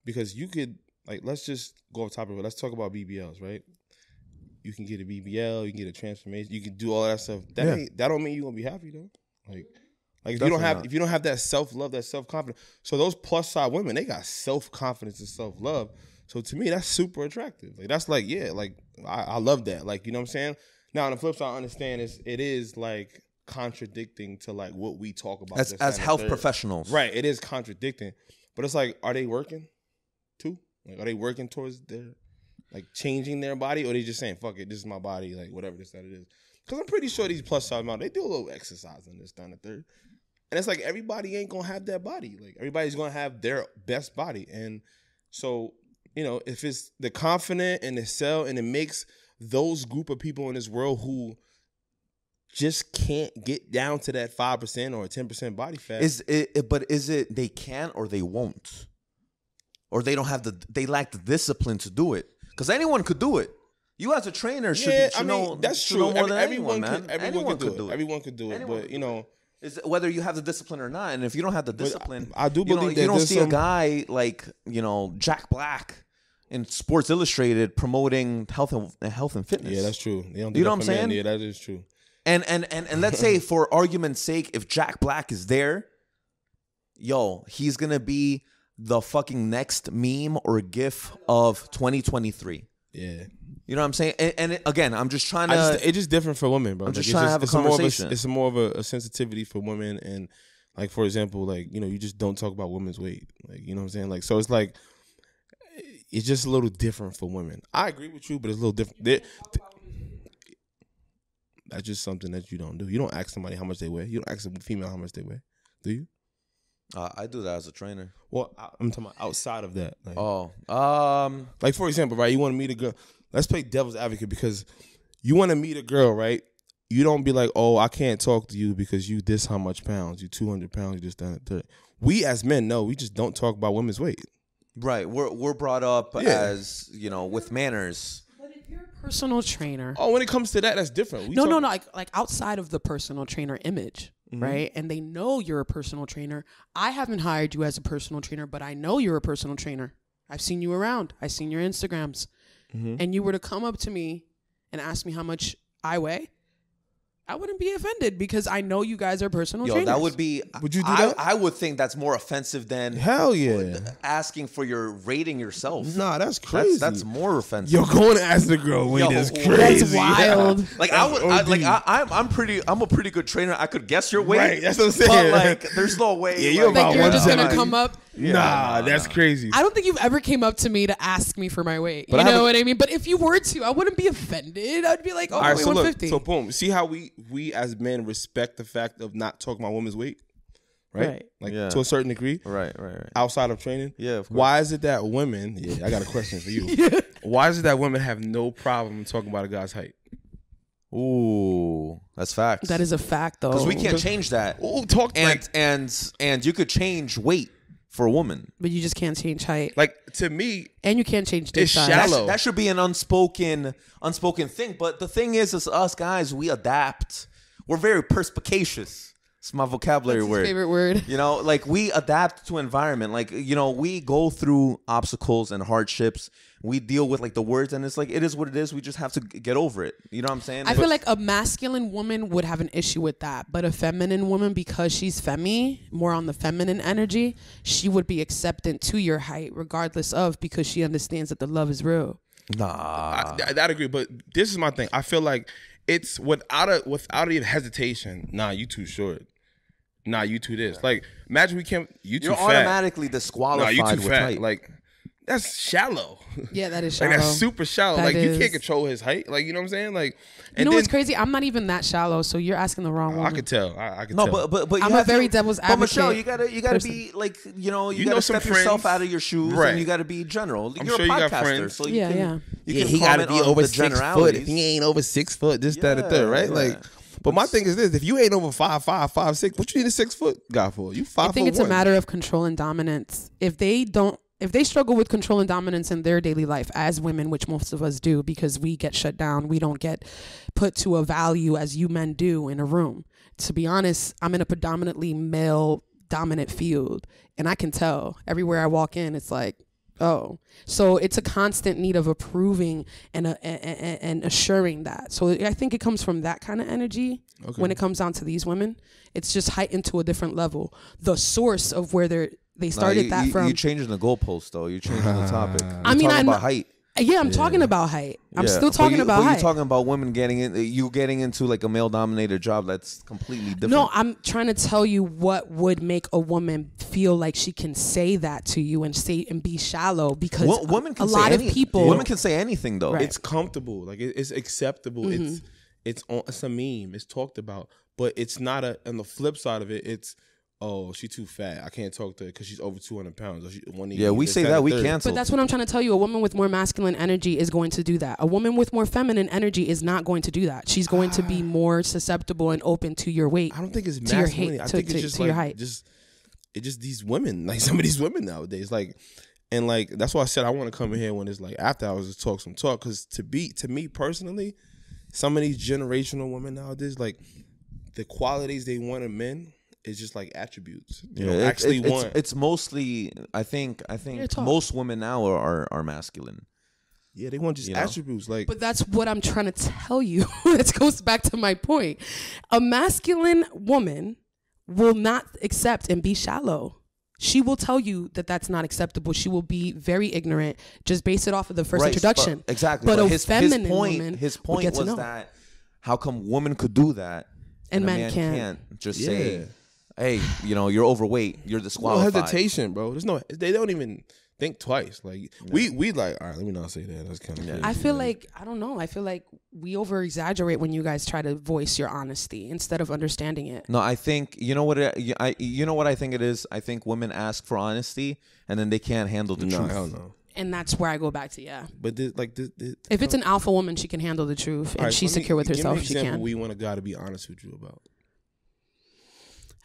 because you could, like, let's just go off topic. Let's talk about BBLs, right? You can get a BBL, you can get a transformation, you can do all that stuff. That don't mean you're gonna be happy though. Like if you don't have that self-love, that self-confidence. So those plus size women, they got self-confidence and self-love. So to me, that's super attractive. Like that's like, yeah, like I love that. Like, you know what I'm saying? Now on the flip side, I understand it is like contradicting to like what we talk about as health professionals. Right. It is contradicting. But it's like, are they working too? Like, are they working towards their, like, changing their body, or are they just saying, fuck it, this is my body, like, whatever this, that it is? Because I'm pretty sure these plus size models, they do a little exercise in this, down the third. And it's like, everybody ain't going to have that body. Like, everybody's going to have their best body. And so, if it's the confident and the sell, and it makes those group of people in this world who just can't get down to that 5% or 10% body fat. But is it they can or they won't? Or they lack the discipline to do it. Because anyone could do it. You as a trainer should know. That's true. Know more than anyone, man. Everyone could do it. Everyone could do it. But, is whether you have the discipline or not. And if you don't have the discipline, I do believe that you don't see a guy like, Jack Black, in Sports Illustrated promoting health and fitness. Yeah, that's true. They don't do You know that what I'm for men. saying? Yeah, that is true. And let's say, for argument's sake, if Jack Black is there, yo, he's gonna be the fucking next meme or GIF of 2023. Yeah. You know what I'm saying? And again, I'm just trying to. It's just different for women, bro. I'm just Like, trying to have a conversation. It's more of a sensitivity for women, and like, for example, like, you know, you just don't talk about women's weight. Like, you know what I'm saying? Like, so it's like, it's just a little different for women. I agree with you, but it's a little different. That's just something that you don't do. You don't ask somebody how much they weigh. You don't ask a female how much they weigh, do you? I do that as a trainer. Well, I'm talking about outside of that. Like, like for example, right? You want to meet a girl. Let's play devil's advocate, because you want to meet a girl, right? You don't be like, oh, I can't talk to you because you this how much pounds, you 200 pounds, you just done it 30. We as men know, we just don't talk about women's weight. right. We're brought up as, you know, with manners. But if you're a personal trainer, Oh, when it comes to that, that's different. no, like outside of the personal trainer image, right? And they know you're a personal trainer. I haven't hired you as a personal trainer, but I know you're a personal trainer. I've seen you around. I've seen your Instagrams. And you were to come up to me and ask me how much I weigh, I wouldn't be offended because I know you guys are personal trainers. That would be. Would you do that? I would think that's more offensive than Hell yeah. asking for your rating yourself. Nah, that's crazy. That's more offensive. Yo, going to ask the girl weight is That's crazy. wild. Like I'm pretty good trainer. I could guess your weight. Right, that's what I'm saying. But like, there's no way. Yeah, you're like, about Like you're just gonna 170. come up. Nah, that's crazy. I don't think you've ever came up to me to ask me for my weight. But You I know haven't- what I mean? But if you were to, I wouldn't be offended. I'd be like, oh, All right, wait, so look, 150. so boom. See how we as men respect the fact of not talking about women's weight, right? Like Yeah. to a certain degree, Right. outside of training. Yeah, of course. Why is it that women? Yeah, I got a question for you. Why is it that women have no problem talking about a guy's height? Ooh, that's facts. That is a fact, though. because we can't change that. Oh, talk And you could change weight for a woman. But you just can't change height. like to me. And you can't change dick It's size. shallow. That should be an unspoken thing. But the thing is us guys, we adapt. We're very perspicacious. It's my vocabulary That's his word. favorite word. You know, like we adapt to environment. Like, you know, we go through obstacles and hardships. We deal with like the words, and it's like it is what it is. We just have to get over it. You know what I'm saying? I feel like a masculine woman would have an issue with that, but a feminine woman, because she's more on the feminine energy, she would be acceptant to your height regardless of, because she understands that the love is real. nah. I agree, but this is my thing. I feel like it's without a hesitation. Nah, you too short. Nah, you too this. Like, imagine we can't. You too You're fat. automatically Nah, disqualified you too with fat. height. Like, that's shallow. Yeah, that is Like, shallow. that's super shallow. That Like, you is. can't control his height. Like, you know what I'm saying? Like, You and know then, what's crazy? I'm not even that shallow, so you're asking the wrong I woman. could tell. I could No, tell. but you I'm have a very to, devil's But Michelle, advocate you gotta person. be like, you know You gotta know some step yourself friends. out of your shoes, Right. and you gotta be general. I'm You're sure a you got podcaster, friends. so you Yeah, can, yeah. you can comment on the generalities. If he ain't over 6 foot, this, that, and the third, right? Yeah. Like, but my thing is this: if you ain't over 5'5", 5'6", what you need a 6 foot guy for? You 5'1". I think it's a matter of control and dominance. If they struggle with control and dominance in their daily life as women, which most of us do because we get shut down, we don't get put to a value as you men do in a room. To be honest, I'm in a predominantly male dominant field, and I can tell everywhere I walk in, it's like, oh, so it's a constant need of approving and assuring that. So I think it comes from that kind of energy. Okay. When it comes down to these women, it's just heightened to a different level. The source of where they started from. You're changing the goalpost, though. You're changing the topic. I mean, talking I about height. Yeah, I'm talking about height. I'm Yeah, still but talking about height. You're talking about women getting into like a male-dominated job that's completely different. No, I'm trying to tell you what would make a woman feel like she can say that to you and be shallow, because women can a lot of people. Women can say anything though. Right. It's comfortable. Like, it's acceptable. Mm-hmm. It's a meme. It's talked about, but it's not on the flip side of it. It's, oh, she's too fat. I can't talk to her because she's over 200 pounds. Or we say that, we cancel. But that's what I'm trying to tell you. A woman with more masculine energy is going to do that. A woman with more feminine energy is not going to do that. She's going to be more susceptible and open to your weight. I don't think it's to your masculinity. height, I think it's just to like your height. it's just these women, like some of these women nowadays, like, and like that's why I said I want to come in here when it's like after hours to talk some talk, because to me personally, some of these generational women nowadays, like the qualities they want in men It's just like attributes. You Yeah, know, actually want. it's mostly. I think most women now are masculine. Yeah, they want just attributes. Like, but that's what I'm trying to tell you. It goes back to my point. A masculine woman will not accept and be shallow. She will tell you that that's not acceptable. She will be very ignorant. Just base it off of the first introduction. Exactly. But a his feminine woman his point was that how come women could do that and a man can't just say, hey, you're overweight, you're disqualified. No hesitation, bro. They don't even think twice. Like we like, all right, let me not say that. That's kind of crazy. I feel like, I don't know. I feel like we over exaggerate when you guys try to voice your honesty instead of understanding it. No, I think you know what I think it is. I think women ask for honesty and then they can't handle the truth. Hell no. And that's where I go back to But if it's an alpha woman, she can handle the truth and she's secure with herself. She can. We want a guy to be honest with you about.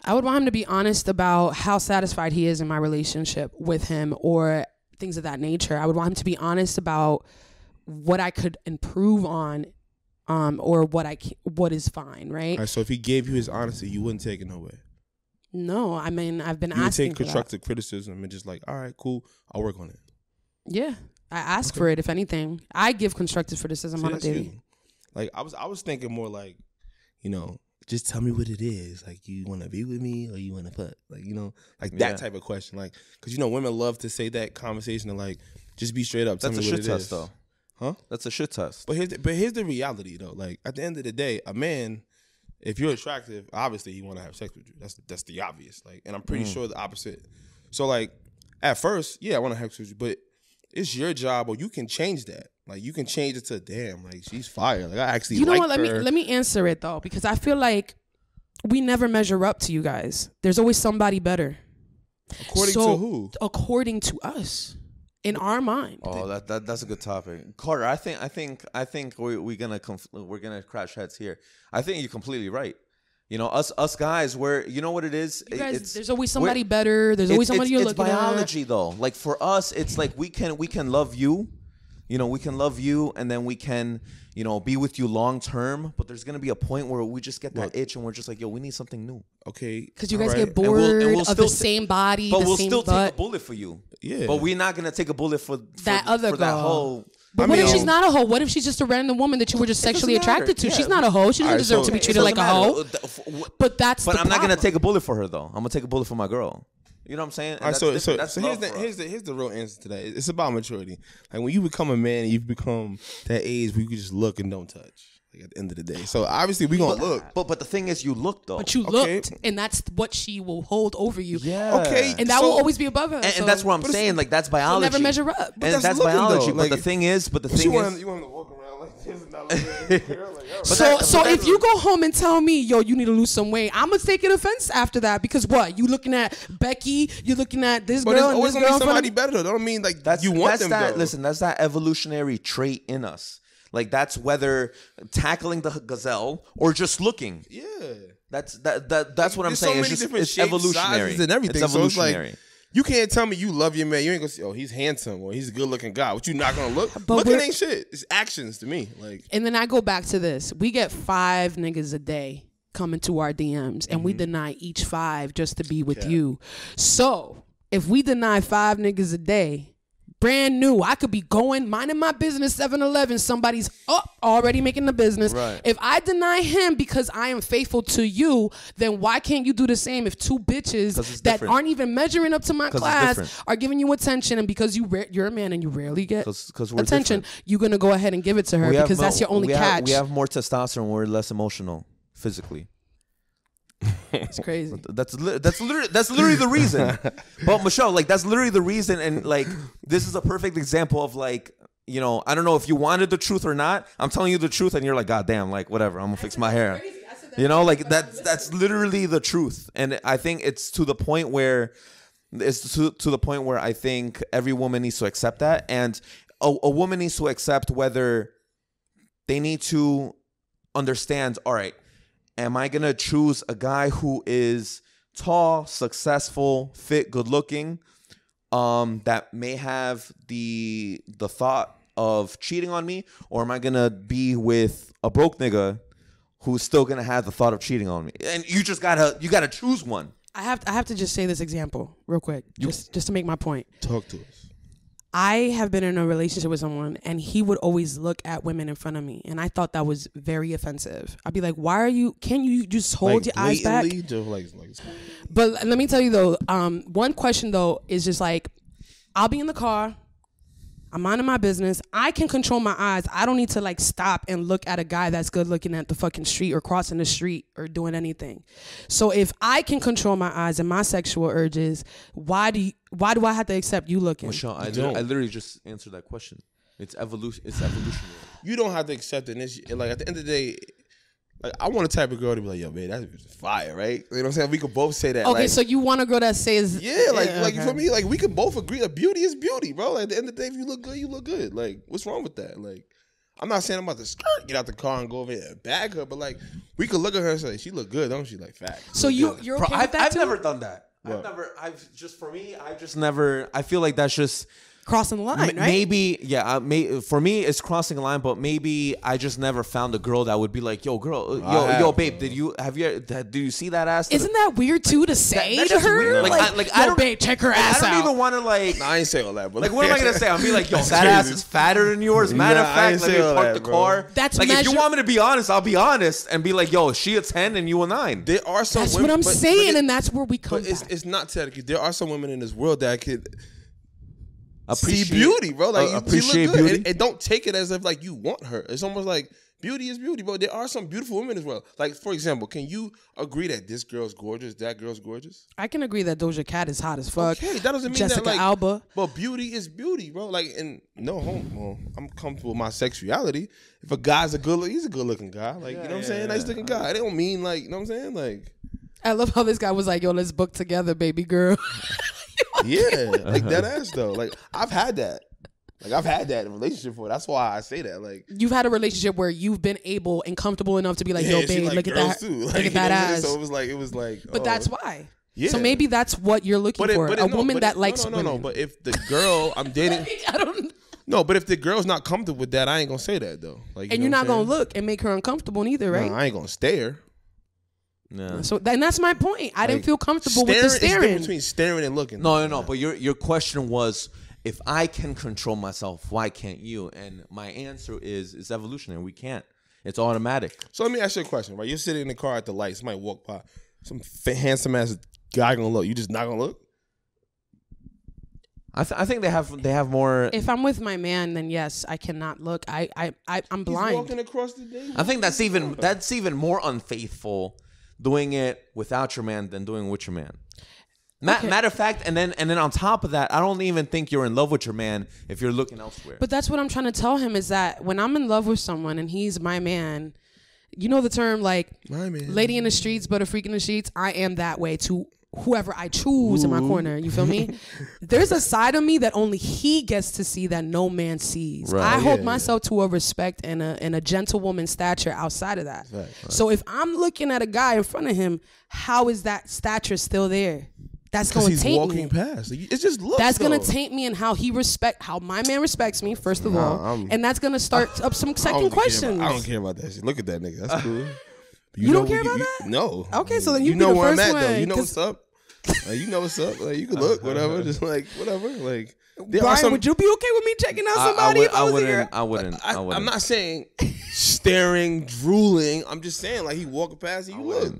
I would want him to be honest about how satisfied he is in my relationship with him or things of that nature. I would want him to be honest about what I could improve on, or what is fine, right? All right, so if he gave you his honesty, you wouldn't take it no way. No, I mean, I've been you would asking take constructive criticism and just like, all right, cool, I'll work on it. Yeah, I ask for it. If anything, I give constructive criticism on a daily. Like I was thinking more like, just tell me what it is. Like, you want to be with me or you want to fuck? Like, that type of question. Like, because women love to say that conversation and like, just be straight up. Tell That's me a what shit it test, is. though. Huh? That's a shit test. But here's the reality though. Like, at the end of the day, a man, if you're attractive, obviously he want to have sex with you. That's the obvious. Like, and I'm pretty sure the opposite. So like, at first, yeah, I want to have sex with you, but it's your job, or you can change that. Like, you can change it to, damn, like, she's fire. Like, I actually like her. Let me answer it though, because I feel like we never measure up to you guys. There's always somebody better. According to who? According to us, in our mind. Oh, that's a good topic, Carter. I think we're gonna crash heads here. I think you're completely right. Us guys, you know what it is? You guys, there's always somebody better. There's always somebody you're looking at. It's biology, though. Like, for us, it's like we can love you. We can love you, and then we can, be with you long term. But there's gonna be a point where we just get that itch, and we're just like, yo, we need something new. Okay, because you guys get bored of the same body, but we'll same still butt. take a bullet for you. Yeah, but we're not gonna take a bullet for that other girl. That whole. But what if she's not a hoe? What if she's just a random woman that you were just sexually attracted to? Yeah. She's not a hoe. She doesn't deserve to be treated like a hoe. But I'm not gonna take a bullet for her though. I'm gonna take a bullet for my girl. You know what I'm saying? All right, so here's the real answer to that. It's about maturity. Like, when you become a man, you become that age where you can just look and don't touch. Like, at the end of the day. So obviously we gonna look. But the thing is, you look though. But you looked, and that's what she will hold over you. Yeah. Okay. And that will always be above her. And that's what I'm saying. Like, that's biology. Never measure up. And that's biology. Though. But the thing is, you want him to walk around like this and not like So if you go home and tell me, yo, you need to lose some weight, I'm gonna take an offense after that, because what? You looking at Becky, you looking at this girl, and this girl. But there's always gonna be somebody better though. That don't mean like you want them though. Listen, that's that evolutionary trait in us. Like, that's whether tackling the gazelle or just looking. Yeah. That's what I'm saying. It's evolutionary. And everything. It's evolutionary. So it's like, you can't tell me you love your man. You ain't gonna say, oh, he's handsome or he's a good looking guy. What, you not gonna look? Looking ain't shit. It's actions to me. Like. And then I go back to this. We get 5 niggas a day coming to our DMs, and we deny each 5 just to be with you. So if we deny 5 niggas a day, brand new, I could be going, minding my business, 7-Eleven, somebody's up already making the business. Right. If I deny him because I am faithful to you, then why can't you do the same if 2 bitches that aren't even measuring up to my class are giving you attention, and because you're a man and you rarely get attention, you're going to go ahead and give it to her because that's your only catch. We have more testosterone, we're less emotional physically. It's crazy. That's literally the reason. But Michelle, like, that's literally the reason, and like, this is a perfect example of, like, I don't know if you wanted the truth or not. I'm telling you the truth, and you're like, God damn, like, whatever, I'm gonna fix my hair. Like, that's literally the truth, and I think it's to the point where I think every woman needs to accept that, and a woman needs to accept whether they need to understand. All right. Am I going to choose a guy who is tall, successful, fit, good looking, that may have the thought of cheating on me? Or am I going to be with a broke nigga who's still gonna have the thought of cheating on me, and you gotta choose one. I have to just say this example real quick, just to make my point. Talk to us. I have been in a relationship with someone, and he would always look at women in front of me, and I thought that was very offensive. I'd be like, can you just hold your eyes back? But let me tell you though, one question though is just like, I'll be in the car, I'm minding my business, I can control my eyes. I don't need to like stop and look at a guy that's good looking at the fucking street or crossing the street or doing anything. So if I can control my eyes and my sexual urges, why do I have to accept you looking? Michelle, I literally just answered that question. It's evolution. It's evolutionary. You don't have to accept it. Like at the end of the day, like I want a type of girl to be like, yo, man, that's fire, right? You know what I'm saying? We could both say that. Okay, like, so you want a girl that says, like for me, like we can both agree that beauty is beauty, bro. Like, at the end of the day, if you look good, you look good. Like, what's wrong with that? Like, I'm not saying I'm about to get out the car and go over here and bag her, but like we could look at her and say, she look good, don't she? Like, fact. So you're okay with that I've too? never done that. I feel like that's just crossing the line, right? Maybe, yeah. For me, it's crossing a line, but maybe I just never found a girl that would be like, "Yo, girl, yo, babe, did you see that ass?" Isn't that weird too to say to her? Weird. I don't, babe, check her ass out. I don't even want to like. Nah, I ain't say all that, but like, what am I gonna say? I'm be like, "Yo, that ass is fatter than yours." Matter of fact, let me park the car. That's like, if you want me to be honest, I'll be honest and be like, "Yo, she a 10 and you a 9." There are some. That's women, what I'm saying, and that's where we come. But it's not technically. There are some women in this world that could appreciate see beauty, bro. Like appreciate she look good. beauty, and don't take it as if like you want her. It's almost like beauty is beauty, bro. There are some beautiful women as well. Like for example, can you agree that this girl's gorgeous, that girl's gorgeous? I can agree that Doja Cat is hot as fuck. Okay, that doesn't mean Jessica that like Alba. But beauty is beauty, bro. Like and no home. Well, I'm comfortable with my sexuality. If a guy's he's a good looking guy. Like you know what I'm saying, nice looking guy. They don't mean like you know what I'm saying, like. I love how this guy was like, yo, let's book together, baby girl. Yeah, like that ass though. Like I've had that. Like I've had that in a relationship before. That's why I say that. Like you've had a relationship where you've been able and comfortable enough to be like, yo, babe, like look at that, like, look at that ass. So it was like. But that's why. Yeah. So maybe that's what you're looking for. A woman that likes women. No. But if the girl I'm dating, I don't. No, but if the girl's not comfortable with that, I ain't gonna say that though. Like, and you're not gonna look and make her uncomfortable neither, right? No, I ain't gonna stare. No. So that's my point. I didn't feel comfortable with the staring. It's between staring and looking. No. But your question was, if I can control myself, why can't you? And my answer is, it's evolutionary. We can't. It's automatic. So let me ask you a question. Right, you're sitting in the car at the light. Somebody walk by. Some handsome ass guy gonna look. You just not gonna look. I think they have more. If I'm with my man, then yes, I cannot look. I'm blind. He's walking across the day. I think that's even more unfaithful, doing it without your man than doing it with your man. Okay. Matter of fact, and then on top of that, I don't even think you're in love with your man if you're looking elsewhere. But that's what I'm trying to tell him, is that when I'm in love with someone and he's my man, you know the term like my man, lady in the streets but a freak in the sheets. I am that way to whoever I choose in my corner. You feel me? There's a side of me that only he gets to see that no man sees. Right. I hold myself to a respect and a gentlewoman stature outside of that. Right. So if I'm looking at a guy in front of him, how is that stature still there? That's going to taint me. He's walking past. It's just looks. That's going to taint me in how my man respects me, first of all. And that's going to start up some second questions. I don't care about that shit. Look at that nigga. That's cool. You don't care about that? No. Okay, so then you know be the where first I'm at, one. though. You know what's up. You know what's up. Like, you can look, whatever. Just like, whatever. Like, Brian, would you be okay with me checking out somebody if I was here? I wouldn't. I'm not saying staring, drooling. I'm just saying, like, he walking past and you look.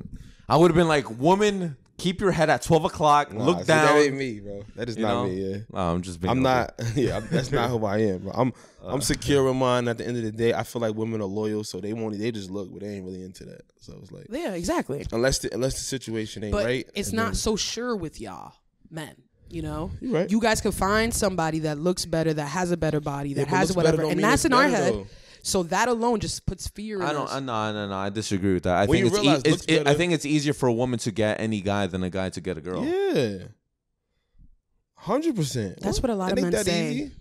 I would have been like, woman, keep your head at 12 o'clock. Look down. That ain't me, bro. That is not me. Yeah. I'm just being. I'm not. Yeah, that's not who I am, bro. I'm secure in mine. At the end of the day, I feel like women are loyal, so they just look, but they ain't really into that. So it's like, yeah, exactly. Unless the situation ain't right. It's not so sure with y'all men. You know, you're right. You guys could find somebody that looks better, that has a better body, that has whatever, and that's in our head. Though. So that alone just puts fear in us. No, I disagree with that. I think it's easier for a woman to get any guy than a guy to get a girl. Yeah, 100%. That's what a lot of men say. Easy?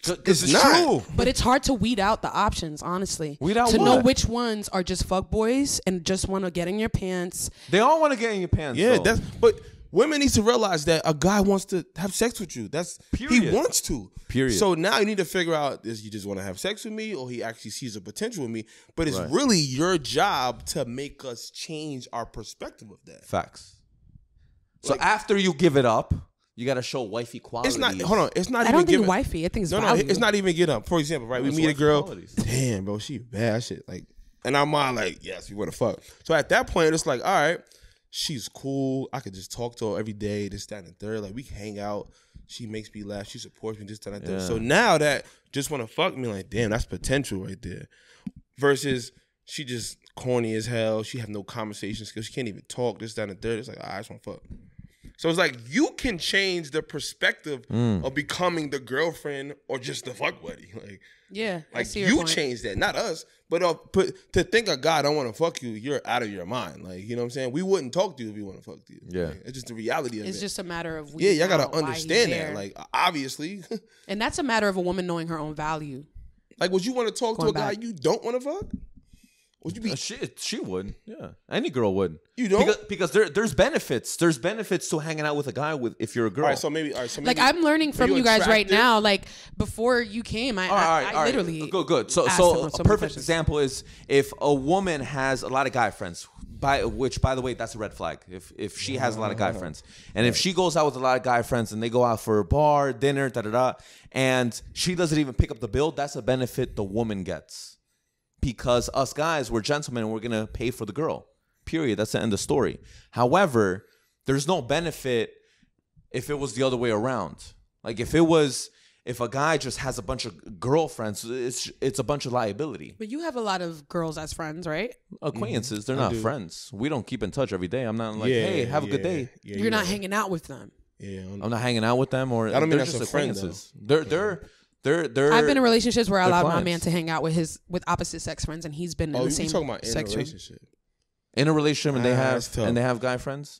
It's true. But it's hard to weed out the options, honestly. Weed out to what? know which ones are just fuckboys and just want to get in your pants. They all want to get in your pants. Yeah, though. women need to realize that a guy wants to have sex with you. He wants to. Period. So now you need to figure out, is he just want to have sex with me, or he actually sees a potential with me? But it's really your job to make us change our perspective of that. Facts. So after you give it up, you got to show wifey qualities. It's not. Hold on. It's not. I even don't think wifey. I think it's value. No. It's not even get up. For example, right? We meet a girl. Qualities. Damn, bro, she bad shit. Like, and our mind like, yes, we want to fuck. So at that point, it's like, all right, she's cool. I could just talk to her every day. This, that, and the third. Like, we can hang out. She makes me laugh. She supports me. This, that, and the third. So now that just want to fuck me, like, damn, that's potential right there. Versus she just corny as hell. She have no conversation skills. She can't even talk. This, that, and the third. It's like, I just want to fuck. So it's like you can change the perspective of becoming the girlfriend or just the fuck buddy. Like, yeah, like you change that, not us. But to think a guy don't want to fuck you, you're out of your mind. Like, you know what I'm saying? We wouldn't talk to you if we want to fuck you. Yeah, like, it's just the reality of it. It's just a matter of y'all gotta understand that. Like, obviously, and that's a matter of a woman knowing her own value. Like, would you want to talk to a guy you don't want to fuck? Would you be? She would. Yeah, any girl would. You don't because there's benefits. There's benefits to hanging out with a guy if you're a girl. All right, so maybe. Like, I'm learning from you guys right now. Like, before you came, I literally good. So a perfect example is if a woman has a lot of guy friends. By the way, that's a red flag. If she has a lot of guy friends, and if she goes out with a lot of guy friends and they go out for a bar, dinner, and she doesn't even pick up the bill, that's a benefit the woman gets. Because us guys, we're gentlemen and we're going to pay for the girl. Period. That's the end of the story. However, there's no benefit if it was the other way around. Like if a guy just has a bunch of girlfriends, it's a bunch of liability. But you have a lot of girls as friends, right? Acquaintances. They're not friends. We don't keep in touch every day. I'm not like, hey, have a good day. Yeah, you're not hanging out with them. Yeah, I'm not hanging out with them, or I don't mean they're that's just a friend, acquaintances. though. I've been in relationships where I allowed clients. my man to hang out with opposite sex friends, and he's been in the same talking about sex relationship. In a relationship, and they have guy friends.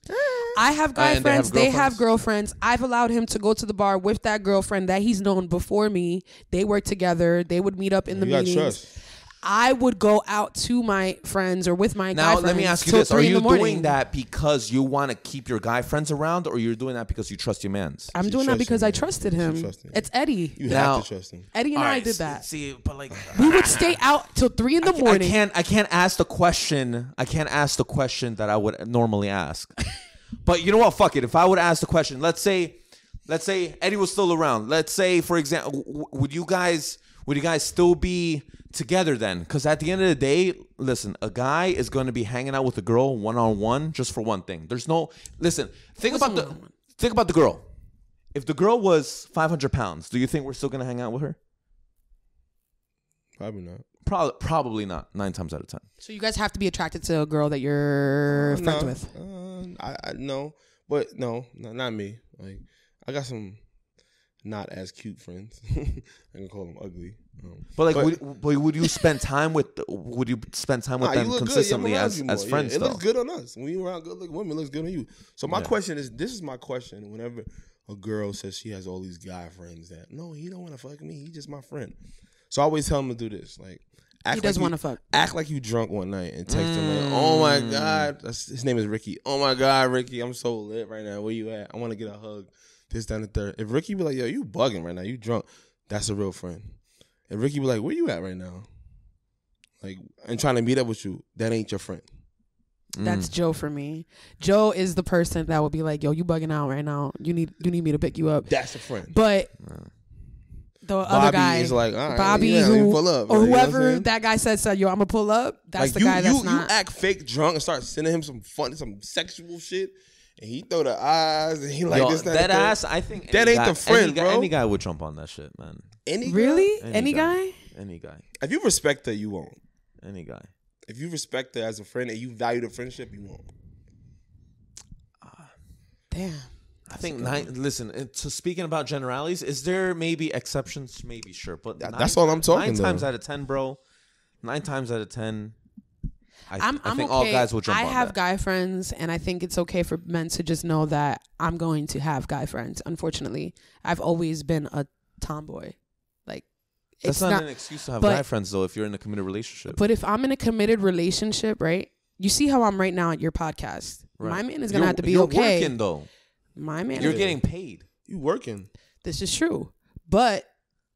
I have guy friends. They have girlfriends. girlfriends. I've allowed him to go to the bar with that girlfriend that he's known before me. They work together. They would meet up in the meetings. Trust. I would go out to my friends or with my guy friends. Now, let me ask you this. Are you doing that because you want to keep your guy friends around, or you're doing that because you trust your mans? I'm doing that because I trusted him. It's Eddie. You have to trust him. Eddie and I did that. See, but like we would stay out till 3 a.m. I can't ask the question. I can't ask the question that I would normally ask. But you know what? Fuck it. If I would ask the question, let's say Eddie was still around. Let's say, for example, would you guys still be together then? Because at the end of the day, listen, a guy is going to be hanging out with a girl one-on-one just for one thing. There's no think about the girl. If the girl was 500 pounds, do you think we're still going to hang out with her? Probably not. Probably not. 9 times out of 10. So you guys have to be attracted to a girl that you're friends with. No, but no, not me. Like, I got some not as cute friends. I can call them ugly. Would you spend time with them consistently as friends? It looks good on us. When you're around good-looking women, it looks good on you. So my question is, this is my question. Whenever a girl says she has all these guy friends that, no, he don't want to fuck me. He's just my friend. So I always tell him to do this. Like, he doesn't want to fuck. Act like you drunk one night and text him like, oh my God. His name is Ricky. Oh my God, Ricky, I'm so lit right now. Where you at? I want to get a hug. This, down the third. If Ricky be like, yo, you bugging right now. You drunk. That's a real friend. If Ricky be like, where you at right now? Like, and trying to meet up with you, that ain't your friend. That's Joe for me. Joe is the person that will be like, yo, you bugging out right now. You need me to pick you up. That's a friend. But the other guy is like, all right, Bobby, pull up, or whoever that guy said, yo, I'm gonna pull up. That's like the guy that's not. You act fake drunk and start sending him some sexual shit, and he throw the eyes and he like this. That ass. I think that ain't the friend, bro. Any guy would jump on that shit, man. Any really? Guy? Any guy? Any guy. If you respect her, you won't. Any guy. If you respect her as a friend and you value the friendship, you won't. Damn. I think listen, so speaking about generalities, is there maybe exceptions? Maybe, sure. But that's all I'm talking about. 9 times out of 10, bro. 9 times out of 10, I think okay. all guys will jump on that. I have guy friends, and I think it's okay for men to just know that I'm going to have guy friends. Unfortunately, I've always been a tomboy. Like, that's not an excuse to have guy friends, though, if you're in a committed relationship. But if I'm in a committed relationship, right? You see how I'm right now at your podcast. Right. My man is going to have to be okay. Working, though. My manager. You're getting paid. You working. This is true. But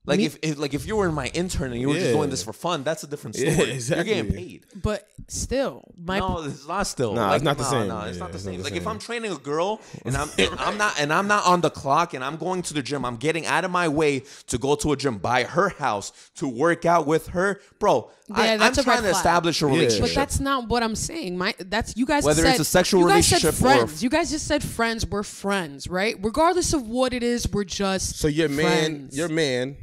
Like if you were my intern and you were just doing this for fun, that's a different story. Yeah, exactly. You're getting paid. but still, No, it's not still. Nah, it's not the same. No, it's Yeah, not the it's not same. the Like same. if I'm training a girl and I'm not on the clock and I'm going to the gym, I'm getting out of my way to go to a gym by her house to work out with her, bro. Yeah, I'm that's a red trying to flag. establish a relationship. But that's not what I'm saying. You guys Whether said, it's a sexual you guys said relationship or- friends. You guys just said friends. We're friends, right? Regardless of what it is, we're just So your friends. man,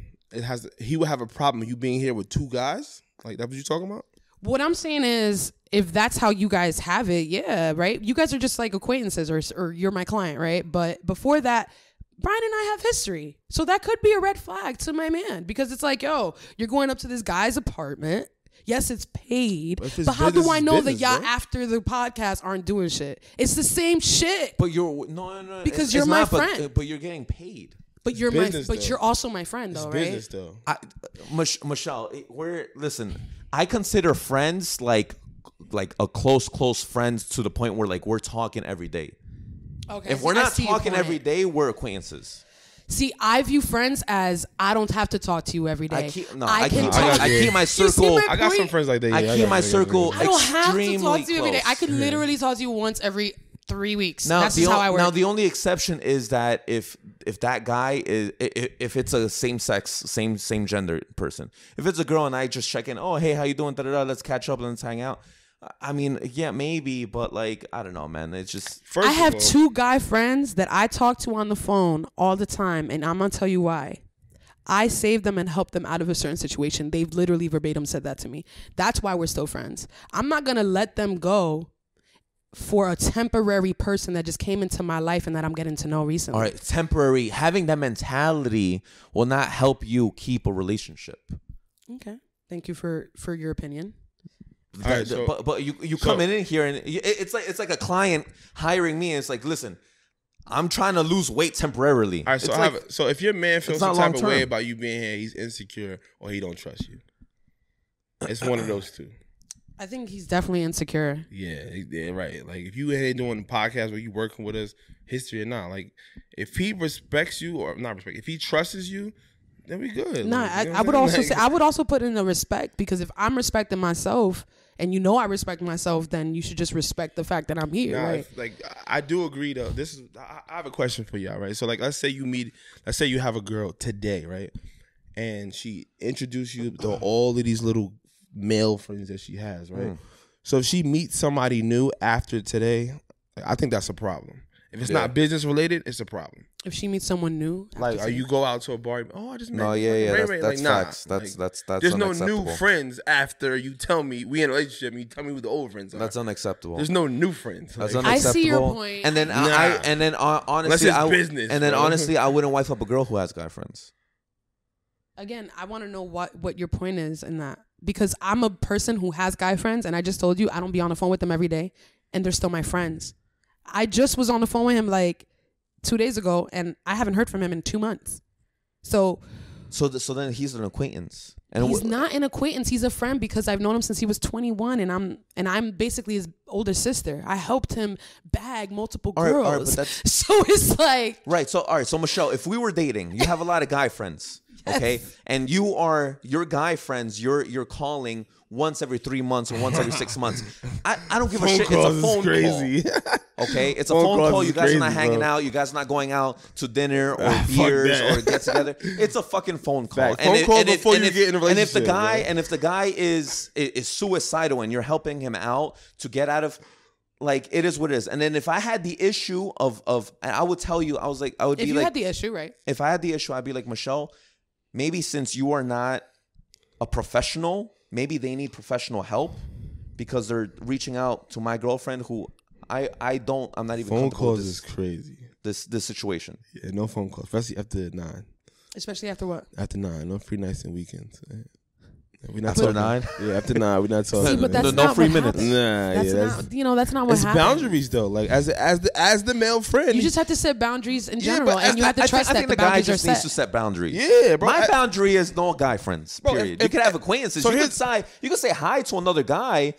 he would have a problem with you being here with two guys? Like that what you talking about? What I'm saying is, if that's how you guys have it, yeah, right? You guys are just like acquaintances or you're my client, right? But before that, Brian and I have history. So that could be a red flag to my man because it's like, yo, you're going up to this guy's apartment. Yes, it's paid. But how do I know that y'all after the podcast aren't doing shit? It's the same shit. But you're no. Because you're my friend. But you're getting paid. But you're business, but though. you're also my friend though, It's right? business though. Michelle, listen. I consider friends like a close friends to the point where like we're talking every day. Okay. If we're not talking every day, we're acquaintances. See, I view friends as I don't have to talk to you every day. I keep my You see circle. my I got some point? friends like that. I Yeah, keep got my it, I got it. circle I don't have to extremely talk to you every day. close. I could literally talk to you once every 3 weeks. Now, That's just how I work. Now, the only exception is that if that guy is if it's a same gender person, if it's a girl and I just check in, oh hey, how you doing? Da-da-da, let's catch up, let's hang out. I mean, yeah, maybe, but like I don't know, man. It's just I have two guy friends that I talk to on the phone all the time, and I'm gonna tell you why. I saved them and helped them out of a certain situation. They've literally verbatim said that to me. That's why we're still friends. I'm not gonna let them go for a temporary person that just came into my life and that I'm getting to know recently. all right. Temporary. Having that mentality will not help you keep a relationship. Okay. Thank you for your opinion. All right, so- but you come in here and it's like a client hiring me and it's like, listen, I'm trying to lose weight temporarily. All right, so so if your man feels it's some not type of way long-term. about you being here, he's insecure or he don't trust you. It's one of those two. I think he's definitely insecure. Yeah, right. Like if you ain't doing the podcast where you working with us, history or not, like if he respects you or not respect, if he trusts you, then we good. No, Like, you know I what would I'm also saying? say I would also put in the respect because if I'm respecting myself and you know I respect myself, then you should just respect the fact that I'm here, Nah, right? like I do agree though. I have a question for y'all, right? So like let's say you have a girl today, right? And she introduced you to all of these little male friends that she has, right? So if she meets somebody new after today, I think that's a problem. If it's not business related, it's a problem. If she meets someone new, Like, are you go out to a bar? Oh, I just met. No, yeah, fucking Ray Ray. that's Like, nah, facts. like, That's there's no unacceptable. new friends after you tell me we in a relationship. And you tell me who the old friends are. That's unacceptable. There's no new friends. That's Like, unacceptable. I see your point. And then Unless honestly, it's business, and then bro. honestly, I wouldn't wife up a girl who has guy friends. Again, I want to know what your point is in that because I'm a person who has guy friends, and I just told you I don't be on the phone with them every day, and they're still my friends. I just was on the phone with him like 2 days ago, and I haven't heard from him in 2 months. So then he's an acquaintance, and he's not an acquaintance. He's a friend because I've known him since he was 21, and I'm basically his older sister. I helped him bag multiple girls. All right, but that's so it's like right. So all right. So Michelle, if we were dating, you have a lot of guy friends, okay, and your guy friends, you're calling once every 3 months or once every 6 months. I don't give a shit. It's a phone call. Okay, it's a phone call. You guys are not hanging out. You guys are not going out to dinner or beers or get together. It's a fucking phone call. Phone call before you get in a relationship. And if the guy is suicidal and you're helping him out to get out of, like, it is what it is. And then if I had the issue of and I would tell you, I would be like, if you had the issue, right? If I had the issue, I'd be like, Michelle, maybe since you are not a professional, maybe they need professional help because they're reaching out to my girlfriend who I'm not even phone comfortable with calls is crazy. This situation. Yeah, no phone calls, especially after 9. Especially after what? After 9, no free nights and weekends. We're not After talking. 9? Yeah, after 9, we're not talking. See, but that's No not free what minutes. happens. Nah, That's yeah, not, that's not what it's happens. boundaries though. Like as the male friend, You just have to set boundaries in Yeah, general, but and you have to trust I that think the the guy boundaries are just needs set. to set boundaries. Yeah, bro. My boundary is no guy friends. Bro, Period. if- You could have acquaintances. so You here's- could say hi to another guy,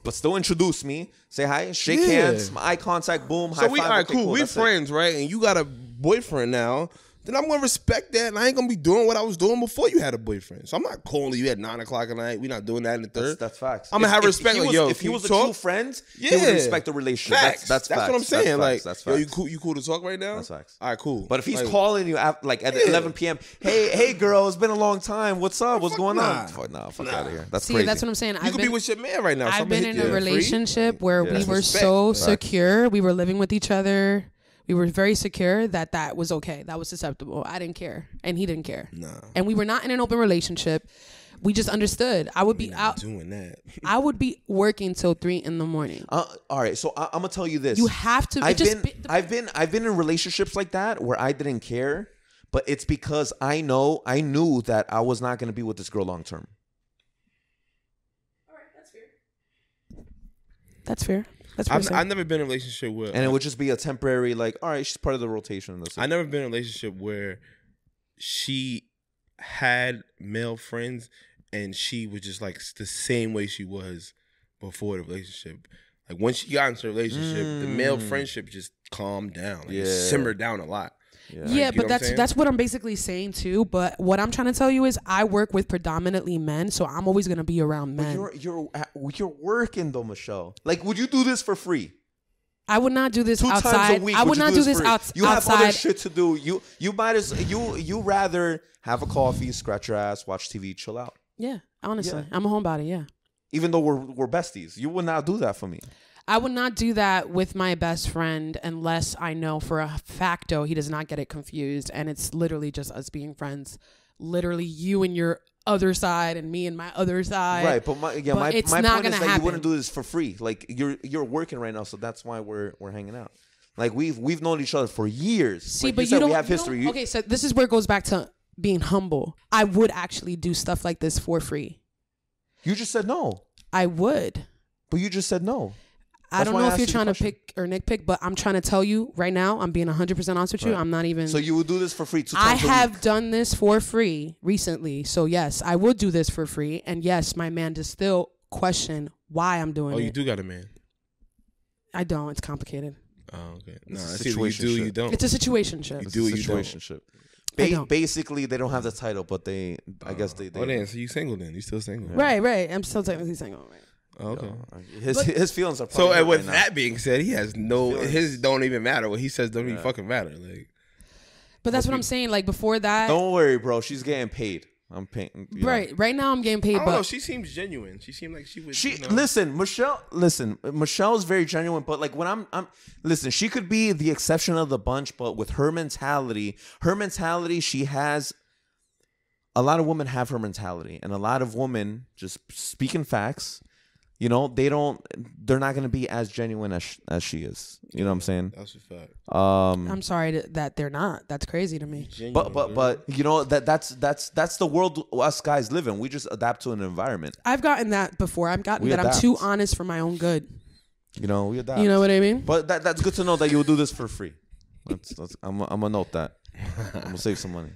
but still introduce me. Say hi, shake hands, eye contact, boom, high So five. we all right, okay, cool. We that's it. friends, right? And you got a boyfriend now. Then I'm gonna respect that, and I ain't gonna be doing what I was doing before you had a boyfriend. So I'm not calling you at 9 o'clock at night. We're not doing that in the third. That's facts. I'm gonna have respect. Like, yo, if he was a talk? true friend, he would respect the relationship. Facts. That's facts. What I'm saying. That's facts. Like, yo, you cool to talk right now? That's facts. All right, cool. But if he's like, calling you at 11 p.m., hey girl, it's been a long time. What's up? What's going on? Fuck out of here. That's crazy. That's what I'm saying. you could be with your man right now. I've been in a relationship where we were Respect. so secure. We were living with each other. We were very secure that was okay. That was acceptable. I didn't care, and he didn't care. Nah. And we were not in an open relationship. We just understood. I would be out doing that. I would be working till 3 a.m. All right, so I'm gonna tell you this. You have to. I've been in relationships like that where I didn't care, but it's because I knew that I was not gonna be with this girl long term. All right, that's fair. That's fair. I've never been in a relationship where, And it would just be a temporary, like, all right, she's part of the rotation. That's it. I never been in a relationship where she had male friends and she was just like the same way she was before the relationship. Like when she got into the relationship, the male friendship just calmed down. Like it simmered down a lot. Yeah, but that's what I'm basically saying too. But what I'm trying to tell you is I work with predominantly men, so I'm always gonna be around men. But you're working though, Michelle. Like, would you do this for free? I would not do this 2 outside. times a week. I would not do this free? outside. You have other shit to do. You might as you rather have a coffee, scratch your ass, watch TV, chill out. Yeah, honestly, I'm a homebody. Yeah. Even though we're besties, you would not do that for me. I would not do that with my best friend unless I know for a facto he does not get it confused and it's literally just us being friends. Literally you and your other side and me and my other side. Right, but my point is that you wouldn't do this for free. Like you're working right now, so that's why we're hanging out. Like we've known each other for years. See, like but you said, don't. We have history. Okay, so this is where it goes back to being humble. I would actually do stuff like this for free. You just said no. I would. But you just said no. I don't know if you're trying to pick or nitpick, but I'm trying to tell you right now, I'm being 100% honest with you. I'm not even. So you would do this for free 2 times a week? I have done this for free recently. So yes, I would do this for free. And yes, my man does still question why I'm doing it. Oh, you do got a man? I don't. It's complicated. Oh, okay. No, It's I see what you do, you don't. It's a situationship. You do, you don't. Don't. Basically, they don't have the title, but I guess they. Oh, then, so you single then? You still single? Right. I'm still technically single. Right. Oh, okay. His feelings are. So, and with right that being said, he has his don't even matter. What he says don't even fucking matter. Like, but that's what I'm saying. Like before that, don't worry, bro. She's getting paid. I'm paying. Right now I'm getting paid. I don't but know. She seems genuine. She seemed like she was. Listen, Michelle's very genuine. But like when I'm listen, she could be the exception of the bunch. But with her mentality, she has. A lot of women have her mentality, and a lot of women, just speaking facts, you know, they're not going to be as genuine as she is. You know what I'm saying? That's a fact. I'm sorry that they're not. That's crazy to me. Genuine, but you know that's the world us guys live in. We just adapt to an environment. I've gotten that before. I've gotten that I'm too honest for my own good. You know, we adapt. You know what I mean? But that's good to know that you will do this for free. I'm gonna note that. I'm gonna save some money.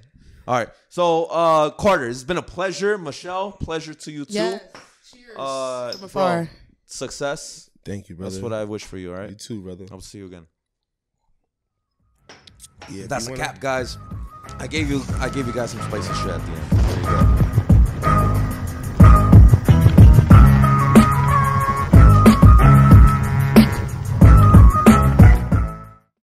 All right. So Carter, it's been a pleasure. Michelle, pleasure to you too. Yes. Cheers. From bro, afar. success. Thank you, brother. That's what I wish for you. All right. You too, brother. I'll see you again. Yeah, that's a cap, guys. I gave you guys some spicy shit at the end. There you go.